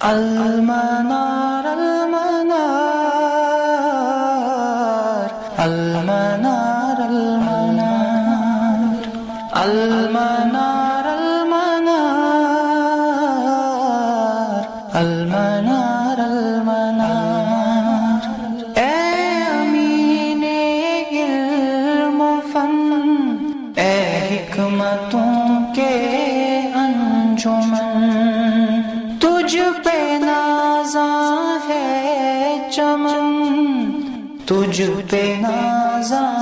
المنار المنار المنار المنار المنار المنار المنار اے امین علم و فن، اے حکمتوں کے انجمن، تجھ پہ نازاں ہے چمن، تجھ پہ نازاں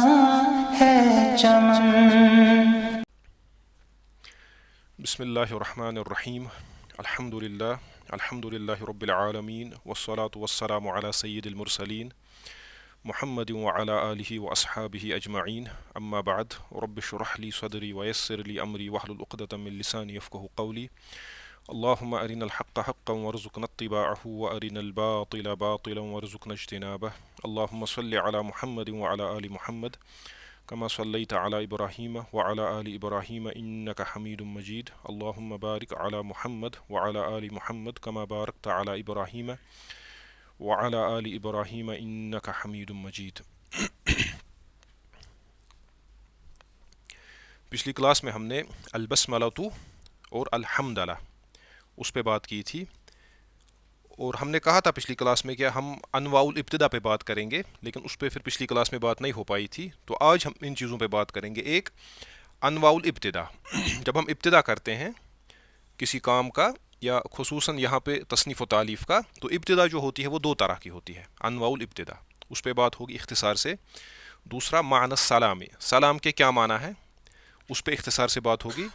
ہے چمن۔ بسم اللہ الرحمن الرحیم، الحمد للہ رب العالمین، والصلاة والسلام علی سید المرسلین محمد وعلی آلہ واصحابہ اجمعین، اما بعد، رب اشرح لی صدری ویسر لی امری واحلل عقدۃ من لسانی یفقہوا قولی، اللہم ارنا الحق حقا وارزقنا اتباعہ وارنا الباطل باطلا وارزقنا اجتنابہ، اللہم صل علی محمد وعلی آل محمد كما صليت على إبراهيم وعلى آل إبراهيم إنك حميد مجيد، اللهم بارك على محمد وعلى آل محمد كما باركت على إبراهيم وعلى آل إبراهيم إنك حميد مجيد۔ پچھلی کلاس میں ہم نے البسملۃ اور الحمدللہ اس پہ بات کی تھی، اور ہم نے کہا تھا پچھلی کلاس میں کہ ہم انواع الابتدا پہ بات کریں گے، لیکن اس پہ پھر پچھلی کلاس میں بات نہیں ہو پائی تھی، تو آج ہم ان چیزوں پہ بات کریں گے۔ ایک، انواع الابتدا، جب ہم ابتدا کرتے ہیں کسی کام کا، یا خصوصاً یہاں پہ تصنیف و تالیف کا، تو ابتدا جو ہوتی ہے وہ دو طرح کی ہوتی ہے، انواع الابتدا، اس پہ بات ہوگی اختصار سے۔ دوسرا معنی السلام، سلام کے کیا معنی ہے، اس پہ اختصار سے بات ہوگی۔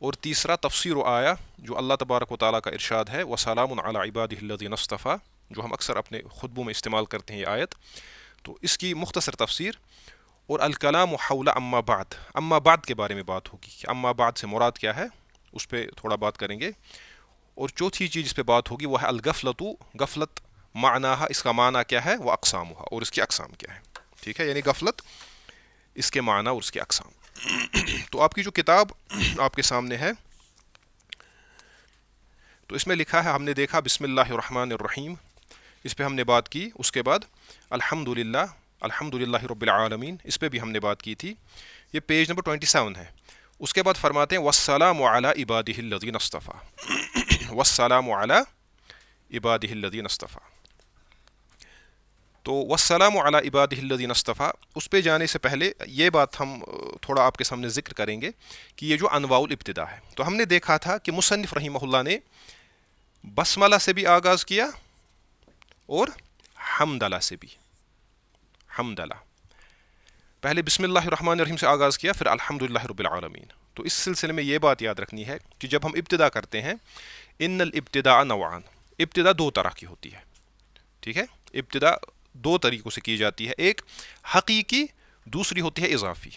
اور تیسرا تفسیر و آیا، جو اللہ تبارک و تعالیٰ کا ارشاد ہے وَسَلَامٌ عَلَىٰ عِبَادِهِ الَّذِينَ اصْطَفَىٰ، جو ہم اکثر اپنے خطبوں میں استعمال کرتے ہیں یہ آیت، تو اس کی مختصر تفسیر۔ اور الکلام حول اما بعد، اما بعد کے بارے میں بات ہوگی کہ اما بعد سے مراد کیا ہے، اس پہ تھوڑا بات کریں گے۔ اور چوتھی چیز اس پہ بات ہوگی وہ ہے الغفلۃ، غفلت معناها، اس کا معنی کیا ہے، وہ اقسامها، اور اس کی اقسام کیا ہے، ٹھیک ہے، یعنی غفلت، اس کے معنی اور اس کے اقسام۔ تو آپ کی جو کتاب آپ کے سامنے ہے، تو اس میں لکھا ہے، ہم نے دیکھا بسم اللہ الرحمن الرحیم، اس پہ ہم نے بات کی۔ اس کے بعد الحمد للہ رب العالمین، اس پہ بھی ہم نے بات کی تھی، یہ پیج نمبر 27 ہے۔ اس کے بعد فرماتے ہیں والسلام علی عبادہ الذین اصطفیٰ، والسلام علی عبادہ الذین اصطفیٰ۔ تو والسلام علی عبادہ الذین اصطفیٰ، اس پہ جانے سے پہلے یہ بات ہم تھوڑا آپ کے سامنے ذکر کریں گے کہ یہ جو انواع الابتدا ہے، تو ہم نے دیکھا تھا کہ مصنف رحمہ اللہ نے بسملہ سے بھی آغاز کیا اور حمدلہ سے بھی، حمدلہ پہلے بسم اللہ الرحمن الرحیم سے آغاز کیا، پھر الحمدللہ رب العالمین۔ تو اس سلسلے میں یہ بات یاد رکھنی ہے کہ جب ہم ابتدا کرتے ہیں، ان الابتداء نوعان، ابتدا دو طرح کی ہوتی ہے، ٹھیک ہے، ابتدا دو طریقوں سے کی جاتی ہے، ایک حقیقی، دوسری ہوتی ہے اضافی۔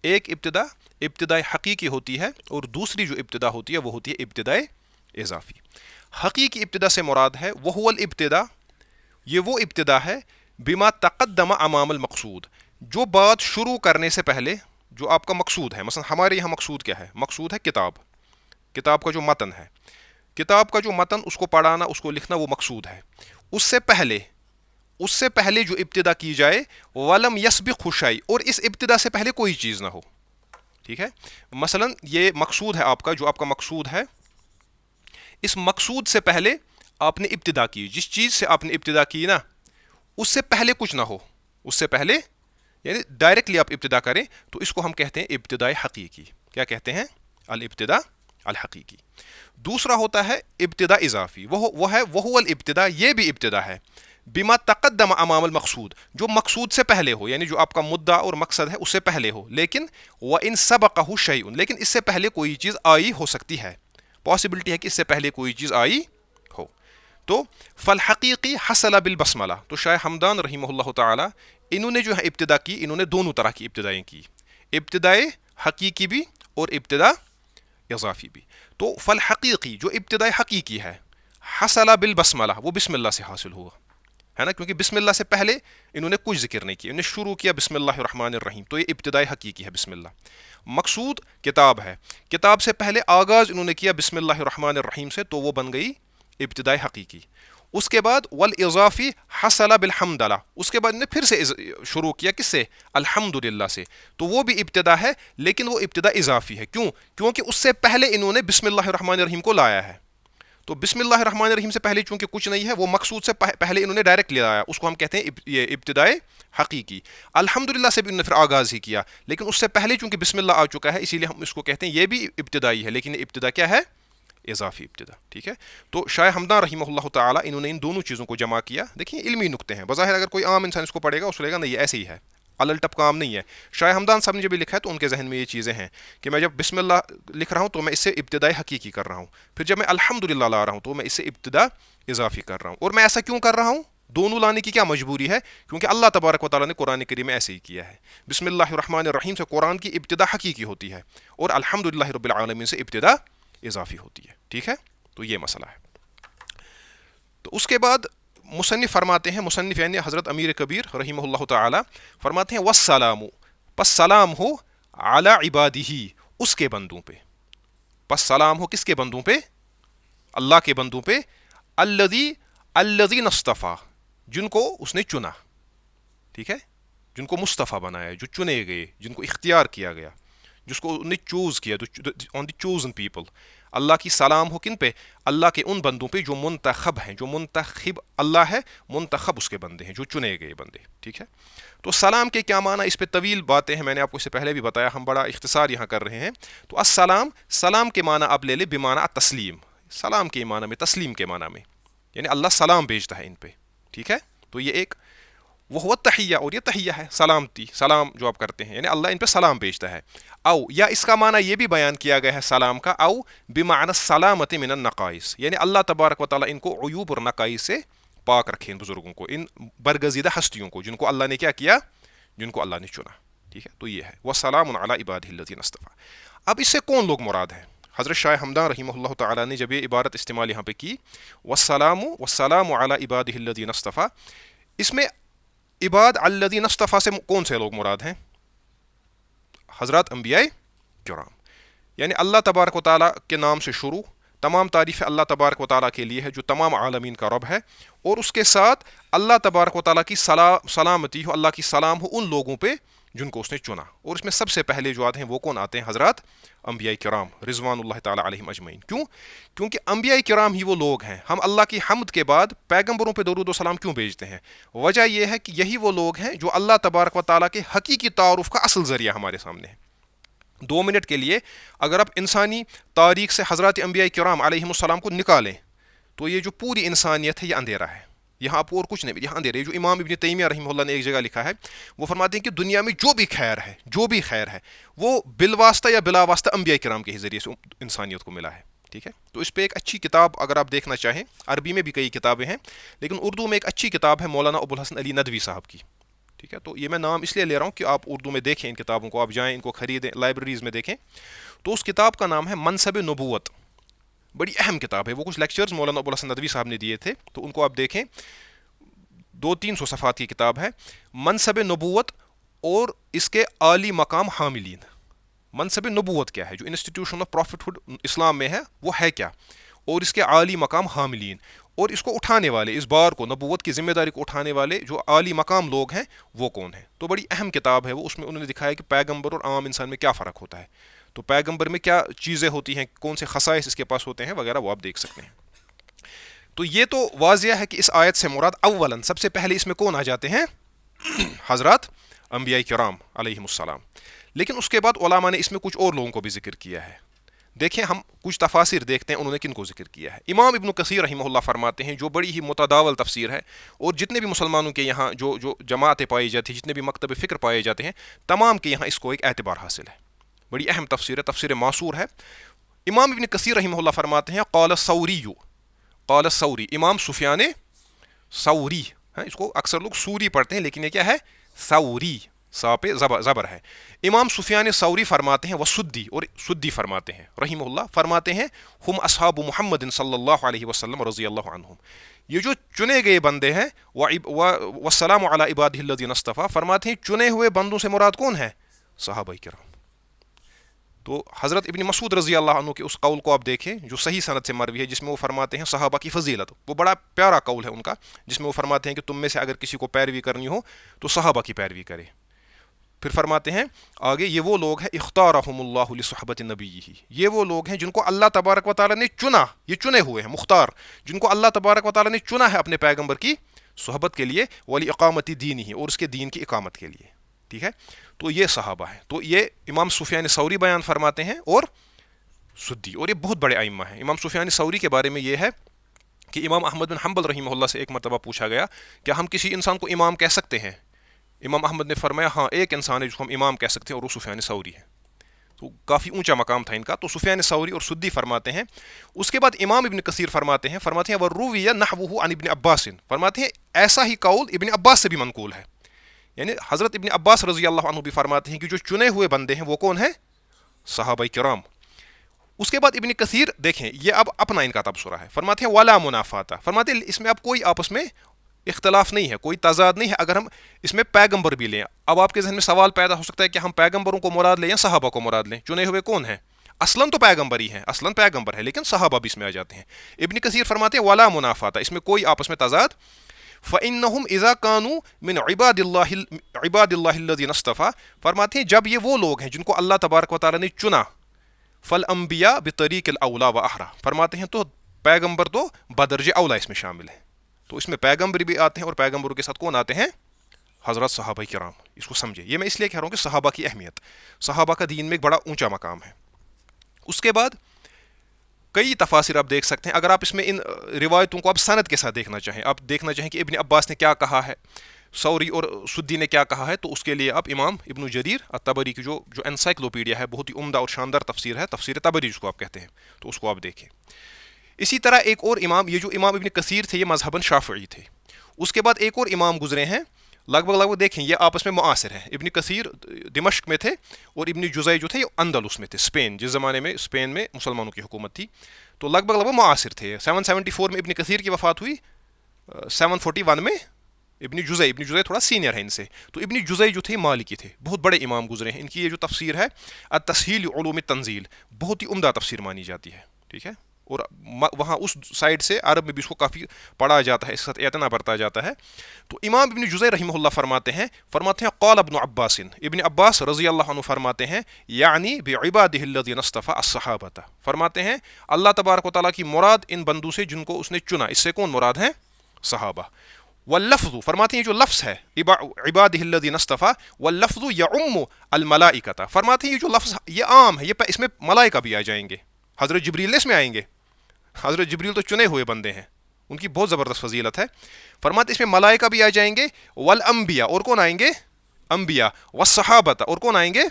ایک ابتدائے حقیقی ہوتی ہے، اور دوسری جو ابتدا ہوتی ہے وہ ہوتی ہے ابتدائے اضافی۔ حقیقی ابتدا سے مراد ہے وہو الابتدا، یہ وہ ابتدا ہے بما تقدم امام المقصود، جو بات شروع کرنے سے پہلے جو آپ کا مقصود ہے، مثلا ہمارے یہاں مقصود کیا ہے، مقصود ہے کتاب کا جو متن ہے، کتاب کا جو متن، اس کو پڑھانا، اس کو لکھنا، وہ مقصود ہے۔ اس سے پہلے جو ابتدا کی جائے وَلَمْ يَسْبِقْهُ شَيْءٌ، اور اس ابتدا سے پہلے کوئی چیز نہ ہو، ٹھیک ہے۔ مثلا یہ مقصود ہے آپ کا، جو آپ کا مقصود ہے، اس مقصود سے پہلے آپ نے ابتدا کی، جس چیز سے آپ نے ابتدا کی نا، اس سے پہلے کچھ نہ ہو، اس سے پہلے یعنی ڈائریکٹلی آپ ابتدا کریں، تو اس کو ہم کہتے ہیں ابتداء حقیقی۔ کیا کہتے ہیں؟ الابتداء الحقیقی۔ دوسرا ہوتا ہے ابتدا اضافی، وہ ہے وہو الابتدا، یہ بھی ابتدا ہے بما تقدم امام المقصود، جو مقصود سے پہلے ہو، یعنی جو آپ کا مدعا اور مقصد ہے اس سے پہلے ہو، لیکن وَإِن سَبَقَهُ شَيْءٌ، لیکن اس سے پہلے کوئی چیز آئی ہو سکتی ہے، پاسبلٹی ہے کہ اس سے پہلے کوئی چیز آئی ہو۔ تو فالحقیقی حصل بالبسملہ، تو شاہ حمدان رحمہ اللہ تعالی، انہوں نے جو ہے ابتدا کی، انہوں نے دونوں طرح کی ابتدائیں کی، ابتدائے حقیقی بھی اور ابتدا اضافی بھی۔ تو فالحقیقی، جو ابتدائے حقیقی ہے، حصل بالبسملہ، وہ بسم اللہ سے حاصل ہوا ہے نا، کیونکہ بسم اللہ سے پہلے انہوں نے کچھ ذکر نہیں کیا، انہوں نے شروع کیا بسم اللہ الرحمن الرحیم، تو یہ ابتدائی حقیقی ہے بسم اللہ۔ مقصود کتاب ہے، کتاب سے پہلے آغاز انہوں نے کیا بسم اللہ الرحمن الرحیم سے، تو وہ بن گئی ابتدائی حقیقی. اس کے بعد والاضافی حصل بالحمدللہ، اس کے بعد نے پھر سے شروع کیا کس سے؟ الحمدللہ سے. تو وہ بھی ابتدا ہے لیکن وہ ابتدا اضافی ہے. کیوں؟ کیونکہ اس سے پہلے انہوں نے بسم اللہ الرحمن الرحیم کو لایا ہے. تو بسم اللہ الرحمن الرحیم سے پہلے چونکہ کچھ نہیں ہے، وہ مقصود سے پہلے انہوں نے ڈائریکٹ لایا، اس کو ہم کہتے ہیں یہ ابتدائے حقیقی. الحمدللہ سے بھی انہوں نے پھر آغاز ہی کیا، لیکن اس سے پہلے چونکہ بسم اللہ آ چکا ہے اسی لیے ہم اس کو کہتے ہیں یہ بھی ابتدائی ہے، لیکن ابتدا کیا ہے؟ اضافی ابتدا. ٹھیک ہے. تو شاہ ہمدان رحمہ اللہ تعالیٰ انہوں نے ان دونوں چیزوں کو جمع کیا. دیکھیں علمی نقطے ہیں، بظاہر اگر کوئی عام انسان اس کو پڑھے گا اس لے گا نہیں یہ ایسے ہی ہے، الل ٹپ کام نہیں ہے. شاہ ہمدان صاحب نے جب بھی لکھا ہے تو ان کے ذہن میں یہ چیزیں ہیں کہ میں جب بسم اللہ لکھ رہا ہوں تو میں اس سے ابتدائی حقیقی کر رہا ہوں، پھر جب میں الحمدللہ لا رہا ہوں تو میں اس سے ابتدا اضافی کر رہا ہوں. اور میں ایسا کیوں کر رہا ہوں؟ دونوں لانے کی کیا مجبوری ہے؟ کیونکہ اللہ تبارک و تعالیٰ نے قرآن کریم میں ایسے ہی کیا ہے. بسم اللہ الرحمن الرحیم سے قرآن کی ابتدا حقیقی ہوتی ہے اور الحمدللہ رب العالمین سے ابتدا اضافی ہوتی ہے. ٹھیک ہے. تو یہ مسئلہ ہے. تو اس کے بعد مصنف فرماتے ہیں، مصنف یعنی حضرت امیر کبیر رحمہ اللہ تعالی فرماتے ہیں والسلام، پس سلام ہو علی عبادہ، اس کے بندوں پہ. پس سلام ہو کس کے بندوں پہ؟ اللہ کے بندوں پہ. الذین اصطفیٰ، جن کو اس نے چنا. ٹھیک ہے. جن کو مصطفیٰ بنایا، جو چنے گئے، جن کو اختیار کیا گیا، جس کو نے چوز کیا، آن دی چوزن پیپل. اللہ کی سلام ہو کن پہ؟ اللہ کے ان بندوں پہ جو منتخب ہیں، جو منتخب اللہ ہے، منتخب اس کے بندے ہیں، جو چنے گئے بندے. ٹھیک ہے. تو سلام کے کیا معنی؟ اس پہ طویل باتیں ہیں، میں نے آپ کو اس سے پہلے بھی بتایا، ہم بڑا اختصار یہاں کر رہے ہیں. تو السلام، سلام کے معنی آپ لے لیں بمعنی تسلیم، سلام کے معنی میں، تسلیم کے معنی میں، یعنی اللہ سلام بھیجتا ہے ان پہ. ٹھیک ہے. تو یہ ایک وہ تحیہ، اور یہ تحیہ ہے سلامتی، سلام جو آپ کرتے ہیں، یعنی اللہ ان پہ سلام بھیجتا ہے. او یا اس کا معنی یہ بھی بیان کیا گیا ہے سلام کا، او بمعنی سلامت من النقائص، یعنی اللہ تبارک و تعالیٰ ان کو عیوب اور نقائص سے پاک رکھے، ان بزرگوں کو، ان برگزیدہ ہستیوں کو جن کو اللہ نے کیا کیا؟ جن کو اللہ نے چنا. ٹھیک ہے. تو یہ ہے وسلام علی عبادہ الذین اصطفیٰ. اب اس سے کون لوگ مراد ہیں؟ حضرت شاہ ہمدان رحمہ اللہ تعالیٰ نے جب یہ عبارت استعمال یہاں پہ کی والسلام علی عبادہ الذین اصطفیٰ، اس میں عباد الذین اصطفیٰ سے کون سے لوگ مراد ہیں؟ حضرات انبیاء کرام، یعنی اللہ تبارک و تعالیٰ کے نام سے شروع، تمام تعریف اللہ تبارک و تعالیٰ کے لیے ہے جو تمام عالمین کا رب ہے، اور اس کے ساتھ اللہ تبارک و تعالیٰ کی سلامتی ہو، اللہ کی سلام ہو ان لوگوں پہ جن کو اس نے چنا. اور اس میں سب سے پہلے جو آتے ہیں وہ کون آتے ہیں؟ حضرات انبیاء کرام رضوان اللہ تعالیٰ علیہم اجمعین. کیوں؟ کیونکہ انبیاء کرام ہی وہ لوگ ہیں. ہم اللہ کی حمد کے بعد پیغمبروں پہ درود و سلام کیوں بھیجتے ہیں؟ وجہ یہ ہے کہ یہی وہ لوگ ہیں جو اللہ تبارک و تعالیٰ کے حقیقی تعارف کا اصل ذریعہ ہمارے سامنے ہے. 2 منٹ کے لیے اگر آپ انسانی تاریخ سے حضرات انبیاء کرام علیہم السلام کو نکالیں تو یہ جو پوری انسانیت ہے یہ اندھیرا ہے. یہاں آپ اور کچھ نہیں، یہاں اندھیرا ہے. جو امام ابن تیمیہ رحمہ اللہ نے ایک جگہ لکھا ہے، وہ فرماتے ہیں کہ دنیا میں جو بھی خیر ہے وہ بالواسطہ یا بلا واسطہ انبیاء کرام کے ہی ذریعے سے انسانیت کو ملا ہے. ٹھیک ہے. تو اس پہ ایک اچھی کتاب اگر آپ دیکھنا چاہیں، عربی میں بھی کئی کتابیں ہیں لیکن اردو میں ایک اچھی کتاب ہے مولانا ابوالحسن علی ندوی صاحب کی. ٹھیک ہے. تو یہ میں نام اس لیے لے رہا ہوں کہ آپ اردو میں دیکھیں ان کتابوں کو، آپ جائیں ان کو خریدیں، لائبریریز میں دیکھیں. تو اس کتاب کا نام ہے منصب نبوت. بڑی اہم کتاب ہے. وہ کچھ لیکچرز مولانا ابوالحسن ندوی صاحب نے دیے تھے تو ان کو آپ دیکھیں. 200-300 صفحات کی کتاب ہے. منصب نبوت اور اس کے عالی مقام حاملین. منصب نبوت کیا ہے؟ جو انسٹیٹیوشن آف پروفٹ ہوڈ اسلام میں ہے وہ ہے کیا، اور اس کے عالی مقام حاملین، اور اس کو اٹھانے والے، اس بار کو، نبوت کی ذمہ داری کو اٹھانے والے جو عالی مقام لوگ ہیں وہ کون ہیں. تو بڑی اہم کتاب ہے وہ. اس میں انہوں نے دکھایا کہ پیغمبر اور عام انسان میں کیا فرق ہوتا ہے. تو پیغمبر میں کیا چیزیں ہوتی ہیں، کون سے خصائص اس کے پاس ہوتے ہیں وغیرہ، وہ آپ دیکھ سکتے ہیں. تو یہ تو واضح ہے کہ اس آیت سے مراد اولاً سب سے پہلے اس میں کون آ جاتے ہیں؟ حضرات انبیاء کرام علیہم السلام. لیکن اس کے بعد علماء نے اس میں کچھ اور لوگوں کو بھی ذکر کیا ہے. دیکھیں ہم کچھ تفاسیر دیکھتے ہیں انہوں نے کن کو ذکر کیا ہے. امام ابن کثیر رحمہ اللہ فرماتے ہیں، جو بڑی ہی متداول تفسیر ہے، اور جتنے بھی مسلمانوں کے یہاں جو جماعتیں پائی جاتی ہیں، جتنے بھی مکتب فکر پائے جاتے ہیں، تمام کے یہاں اس کو ایک اعتبار حاصل ہے. بڑی اہم تفسیر ہے، تفسیر معصور ہے. امام ابن کثیر رحمہ اللہ فرماتے ہیں قال الثوری، امام سفیان ثوری، اس کو اکثر لوگ سوری پڑھتے ہیں لیکن یہ کیا ہے؟ ثوری، سا پہ زبر ہے. امام سفیان ثوری فرماتے ہیں وسدی، اور سدی فرماتے ہیں رحمہ اللہ، فرماتے ہیں ہم اصحاب محمد صلی اللہ علیہ وسلم رضی اللہ عنہم. یہ جو چنے گئے بندے ہیں، والسلام علی عبادہ الذین اصطفیٰ، فرماتے ہیں چنے ہوئے بندوں سے مراد کون ہے؟ صحابہ کرام. تو حضرت ابن مسعود رضی اللہ عنہ کے اس قول کو آپ دیکھیں جو صحیح سند سے مروی ہے، جس میں وہ فرماتے ہیں صحابہ کی فضیلت، وہ بڑا پیارا قول ہے ان کا، جس میں وہ فرماتے ہیں کہ تم میں سے اگر کسی کو پیروی کرنی ہو تو صحابہ کی پیروی کرے. پھر فرماتے ہیں آگے، یہ وہ لوگ ہیں اختارہم اللہ لصحبت نبیہ، یہ وہ لوگ ہیں جن کو اللہ تبارک و تعالیٰ نے چنا، یہ چنے ہوئے ہیں مختار، جن کو اللہ تبارک و تعالیٰ نے چنا ہے اپنے پیغمبر کی صحبت کے لیے، ولی اقامت دینہ، اور اس کے دین کی اقامت کے لیے. ٹھیک ہے، تو یہ صحابہ ہیں. تو یہ امام سفیان ثوری بیان فرماتے ہیں اور سدی، اور یہ بہت بڑے ائمہ ہیں. امام سفیان ثوری کے بارے میں یہ ہے کہ امام احمد بن حنبل رحمہ اللہ سے ایک مرتبہ پوچھا گیا کہ ہم کسی انسان کو امام کہہ سکتے ہیں؟ امام احمد نے فرمایا ہاں، ایک انسان ہے جس کو ہم امام کہہ سکتے ہیں اور وہ سفیان ثوری ہے. تو کافی اونچا مقام تھا ان کا. تو سفیان ثوری اور سدی فرماتے ہیں. اس کے بعد امام ابن کثیر فرماتے ہیں وروی نحوہ عن ابن عباس، فرماتے ہیں ایسا ہی قول ابن عباس سے بھی منقول ہے. یعنی حضرت ابن عباس رضی اللہ عنہ بھی فرماتے ہیں کہ جو چنے ہوئے بندے ہیں وہ کون ہیں؟ صحابہ کرام. اس کے بعد ابن کثیر دیکھیں، یہ اب اپنا ان کا تبصرہ ہے، فرماتے ہیں ولا منافات، فرماتے ہیں اس میں اب کوئی آپس میں اختلاف نہیں ہے، کوئی تضاد نہیں ہے اگر ہم اس میں پیغمبر بھی لیں. اب آپ کے ذہن میں سوال پیدا ہو سکتا ہے کہ ہم پیغمبروں کو مراد لیں یا صحابہ کو مراد لیں؟ چنے ہوئے کون ہیں؟ اصلاً تو پیغمبر ہی ہیں، اصلاً پیغمبر ہے، لیکن صحابہ بھی اس میں آ جاتے ہیں. ابن کثیر فرماتے ہیں ولا منافات، اس میں کوئی آپس میں تضاد. فَإِنَّهُمْ إِذَا كَانُوا مِنْ عِبَادِ اللَّهِ الَّذِينَ اصْطَفَىٰ، فرماتے ہیں جب یہ وہ لوگ ہیں جن کو اللہ تبارک و تعالیٰ نے چنا، فَالْأَنْبِيَاء بِطَرِيقِ الْأَوْلَىٰ وَأَحْرَىٰ، فرماتے ہیں تو پیغمبر تو بدرجہ اولا اس میں شامل ہے. تو اس میں پیغمبر بھی آتے ہیں اور پیغمبروں کے ساتھ کون آتے ہیں؟ حضرت صحابہ کرام. اس کو سمجھے، یہ میں اس لیے کہہ رہا ہوں کہ صحابہ کی اہمیت، صحابہ کا دین میں ایک بڑا اونچا مقام ہے. اس کے بعد کئی تفاسیر آپ دیکھ سکتے ہیں. اگر آپ اس میں ان روایتوں کو آپ سند کے ساتھ دیکھنا چاہیں، آپ دیکھنا چاہیں کہ ابن عباس نے کیا کہا ہے، ثوری اور سدی نے کیا کہا ہے، تو اس کے لیے آپ امام ابن جریر الطبری کی جو انسائکلوپیڈیا ہے، بہت ہی عمدہ اور شاندار تفسیر ہے، تفسیر طبری جس کو آپ کہتے ہیں، تو اس کو آپ دیکھیں. اسی طرح ایک اور امام، یہ جو امام ابن کثیر تھے یہ مذہباً شافعی تھے. اس کے بعد ایک اور امام گزرے ہیں، لگ بھگ دیکھیں یہ آپس میں معاصر ہیں. ابن کثیر دمشق میں تھے اور ابن جزئی جو تھے یہ اندلس میں تھے، اسپین، جس زمانے میں اسپین میں مسلمانوں کی حکومت تھی. تو لگ بھگ معاصر تھے. 774 میں ابن کثیر کی وفات ہوئی، 741 میں ابن جزئی تھوڑا سینئر ہے ان سے. تو ابن جزئی جو تھے مالکی تھے، بہت بڑے امام گزرے ہیں. ان کی یہ جو تفسیر ہے التسہیل علوم التنزیل، بہت ہی عمدہ تفسیر مانی جاتی ہے. ٹھیک ہے، اور وہاں اس سائڈ سے عرب میں بھی اس کو کافی پڑھا جاتا ہے، اس کے ساتھ اعتنا برتا جاتا ہے. تو امام ابن جزئی رحمہ اللہ فرماتے ہیں قال ابن عباس، ابن عباس رضی اللہ عنہ فرماتے ہیں یعنی بعبادہ الذین اصطفى الصحابہ، فرماتے ہیں اللہ تبارک و تعالیٰ کی مراد ان بندوں سے جن کو اس نے چنا. اس سے کون مراد ہیں؟ صحابہ. واللفظ، فرماتے ہیں جو لفظ ہے عبادہ الذین اصطفى، واللفظ یعم الملائکۃ، فرماتے ہیں یہ جو لفظ یہ عام ہے، یہ اس میں ملائکہ بھی آ جائیں گے. حضرت جبریل اس میں آئیں گے. حضرت جبریل تو چنے ہوئے بندے ہیں، ان کی بہت زبردست فضیلت ہے. فرماتے اس میں ملائکہ بھی آ جائیں گے. والانبیاء، اور کون آئیں گے؟ انبیاء. والصحابہ، اور کون آئیں گے؟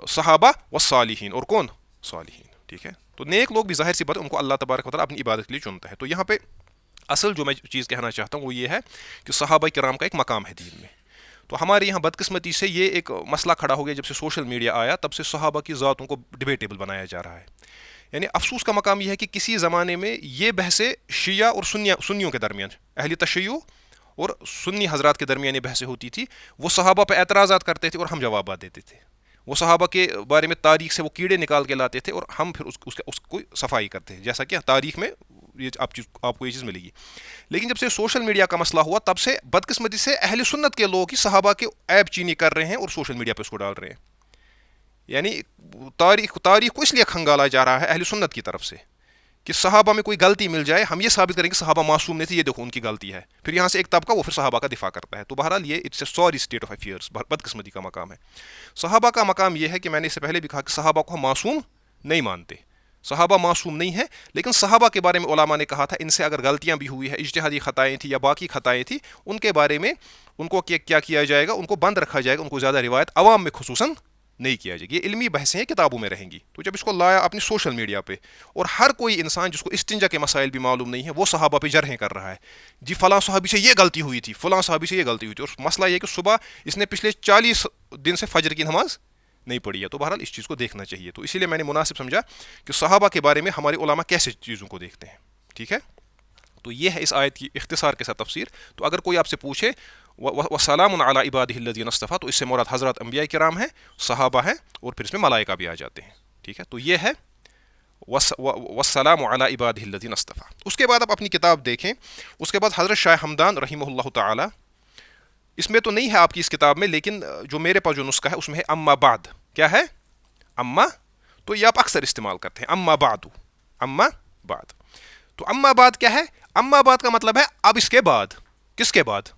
صحابہ. والصالحین، اور کون؟ صالحین. ٹھیک ہے، تو نیک لوگ بھی ظاہر سی بات ان کو اللہ تبارک و تعالیٰ اپنی عبادت کے لیے چنتا ہے. تو یہاں پہ اصل جو میں چیز کہنا چاہتا ہوں وہ یہ ہے کہ صحابہ کرام کا ایک مقام ہے دین میں. تو ہمارے یہاں بدقسمتی سے یہ ایک مسئلہ کھڑا ہو گیا، جب سے سوشل میڈیا آیا تب سے صحابہ کی ذاتوں کو ڈیبیٹیبل بنایا جا رہا ہے. یعنی افسوس کا مقام یہ ہے کہ کسی زمانے میں یہ بحثیں شیعہ اور سنیوں کے درمیان، اہل تشیع اور سنی حضرات کے درمیان یہ بحثیں ہوتی تھی. وہ صحابہ پہ اعتراضات کرتے تھے اور ہم جوابات دیتے تھے. وہ صحابہ کے بارے میں تاریخ سے وہ کیڑے نکال کے لاتے تھے اور ہم پھر اس کو صفائی کرتے تھے، جیسا کہ تاریخ میں آپ کو یہ چیز ملے گی. لیکن جب سے سوشل میڈیا کا مسئلہ ہوا تب سے بدقسمتی سے اہل سنت کے لوگ ہی صحابہ کے عیب چینی کر رہے ہیں اور سوشل میڈیا پہ اس کو ڈال رہے ہیں. یعنی تاریخ کو اس لیے کھنگالا جا رہا ہے اہل سنت کی طرف سے کہ صحابہ میں کوئی غلطی مل جائے ہم یہ ثابت کریں کہ صحابہ معصوم نہیں تھے، یہ دیکھو ان کی غلطی ہے. پھر یہاں سے ایک طبقہ وہ پھر صحابہ کا دفاع کرتا ہے. تو بہرحال یہ it's a sorry state of affairs, بدقسمتی کا مقام ہے. صحابہ کا مقام یہ ہے کہ میں نے اس سے پہلے بھی کہا کہ صحابہ کو ہم معصوم نہیں مانتے. صحابہ معصوم نہیں ہیں، لیکن صحابہ کے بارے میں علماء نے کہا تھا ان سے اگر غلطیاں بھی ہوئی ہیں، اجتہادی خطائیں تھیں یا باقی خطائیں تھیں، ان کے بارے میں ان کو کیا کیا جائے گا؟ ان کو بند رکھا جائے گا، ان کو زیادہ روایت عوام میں خصوصاً نہیں کیا جائے گی. یہ علمی بحثیں کتابوں میں رہیں گی. تو جب اس کو لایا اپنی سوشل میڈیا پہ اور ہر کوئی انسان جس کو استنجا کے مسائل بھی معلوم نہیں ہے وہ صحابہ پہ جرحیں کر رہا ہے، جی فلاں صحابی سے یہ غلطی ہوئی تھی، فلاں صحابی سے یہ غلطی ہوئی تھی. اور مسئلہ یہ کہ صبح اس نے پچھلے 40 دن سے فجر کی نماز نہیں پڑھی ہے. تو بہرحال اس چیز کو دیکھنا چاہیے. تو اسی لیے میں نے مناسب سمجھا کہ صحابہ کے بارے میں ہمارے علماء کیسے چیزوں کو دیکھتے ہیں. ٹھیک ہے، تو یہ ہے اس آیت کی اختصار کے ساتھ تفسیر. تو اگر کوئی آپ سے پوچھے وسلام علی عبادہ الذین اصطفیٰ تو اس سے مراد حضرات انبیاء کرام ہیں, صحابہ ہیں, اور پھر اس میں ملائکہ بھی آ جاتے ہیں. ٹھیک ہے, تو یہ ہے والسلام علی عبادہ الذین اصطفیٰ. اس کے بعد آپ اپنی کتاب دیکھیں, اس کے بعد حضرت شاہ ہمدان رحمہ اللہ تعالی, اس میں تو نہیں ہے آپ کی اس کتاب میں, لیکن جو میرے پاس جو نسخہ ہے اس میں ہے اما بعد. کیا ہے اما؟ تو یہ آپ اکثر استعمال کرتے ہیں, اما بعد, اما بعد. تو اما بعد کیا ہے؟ اما بعد کا مطلب ہے اب اس کے بعد. کس کے بعد؟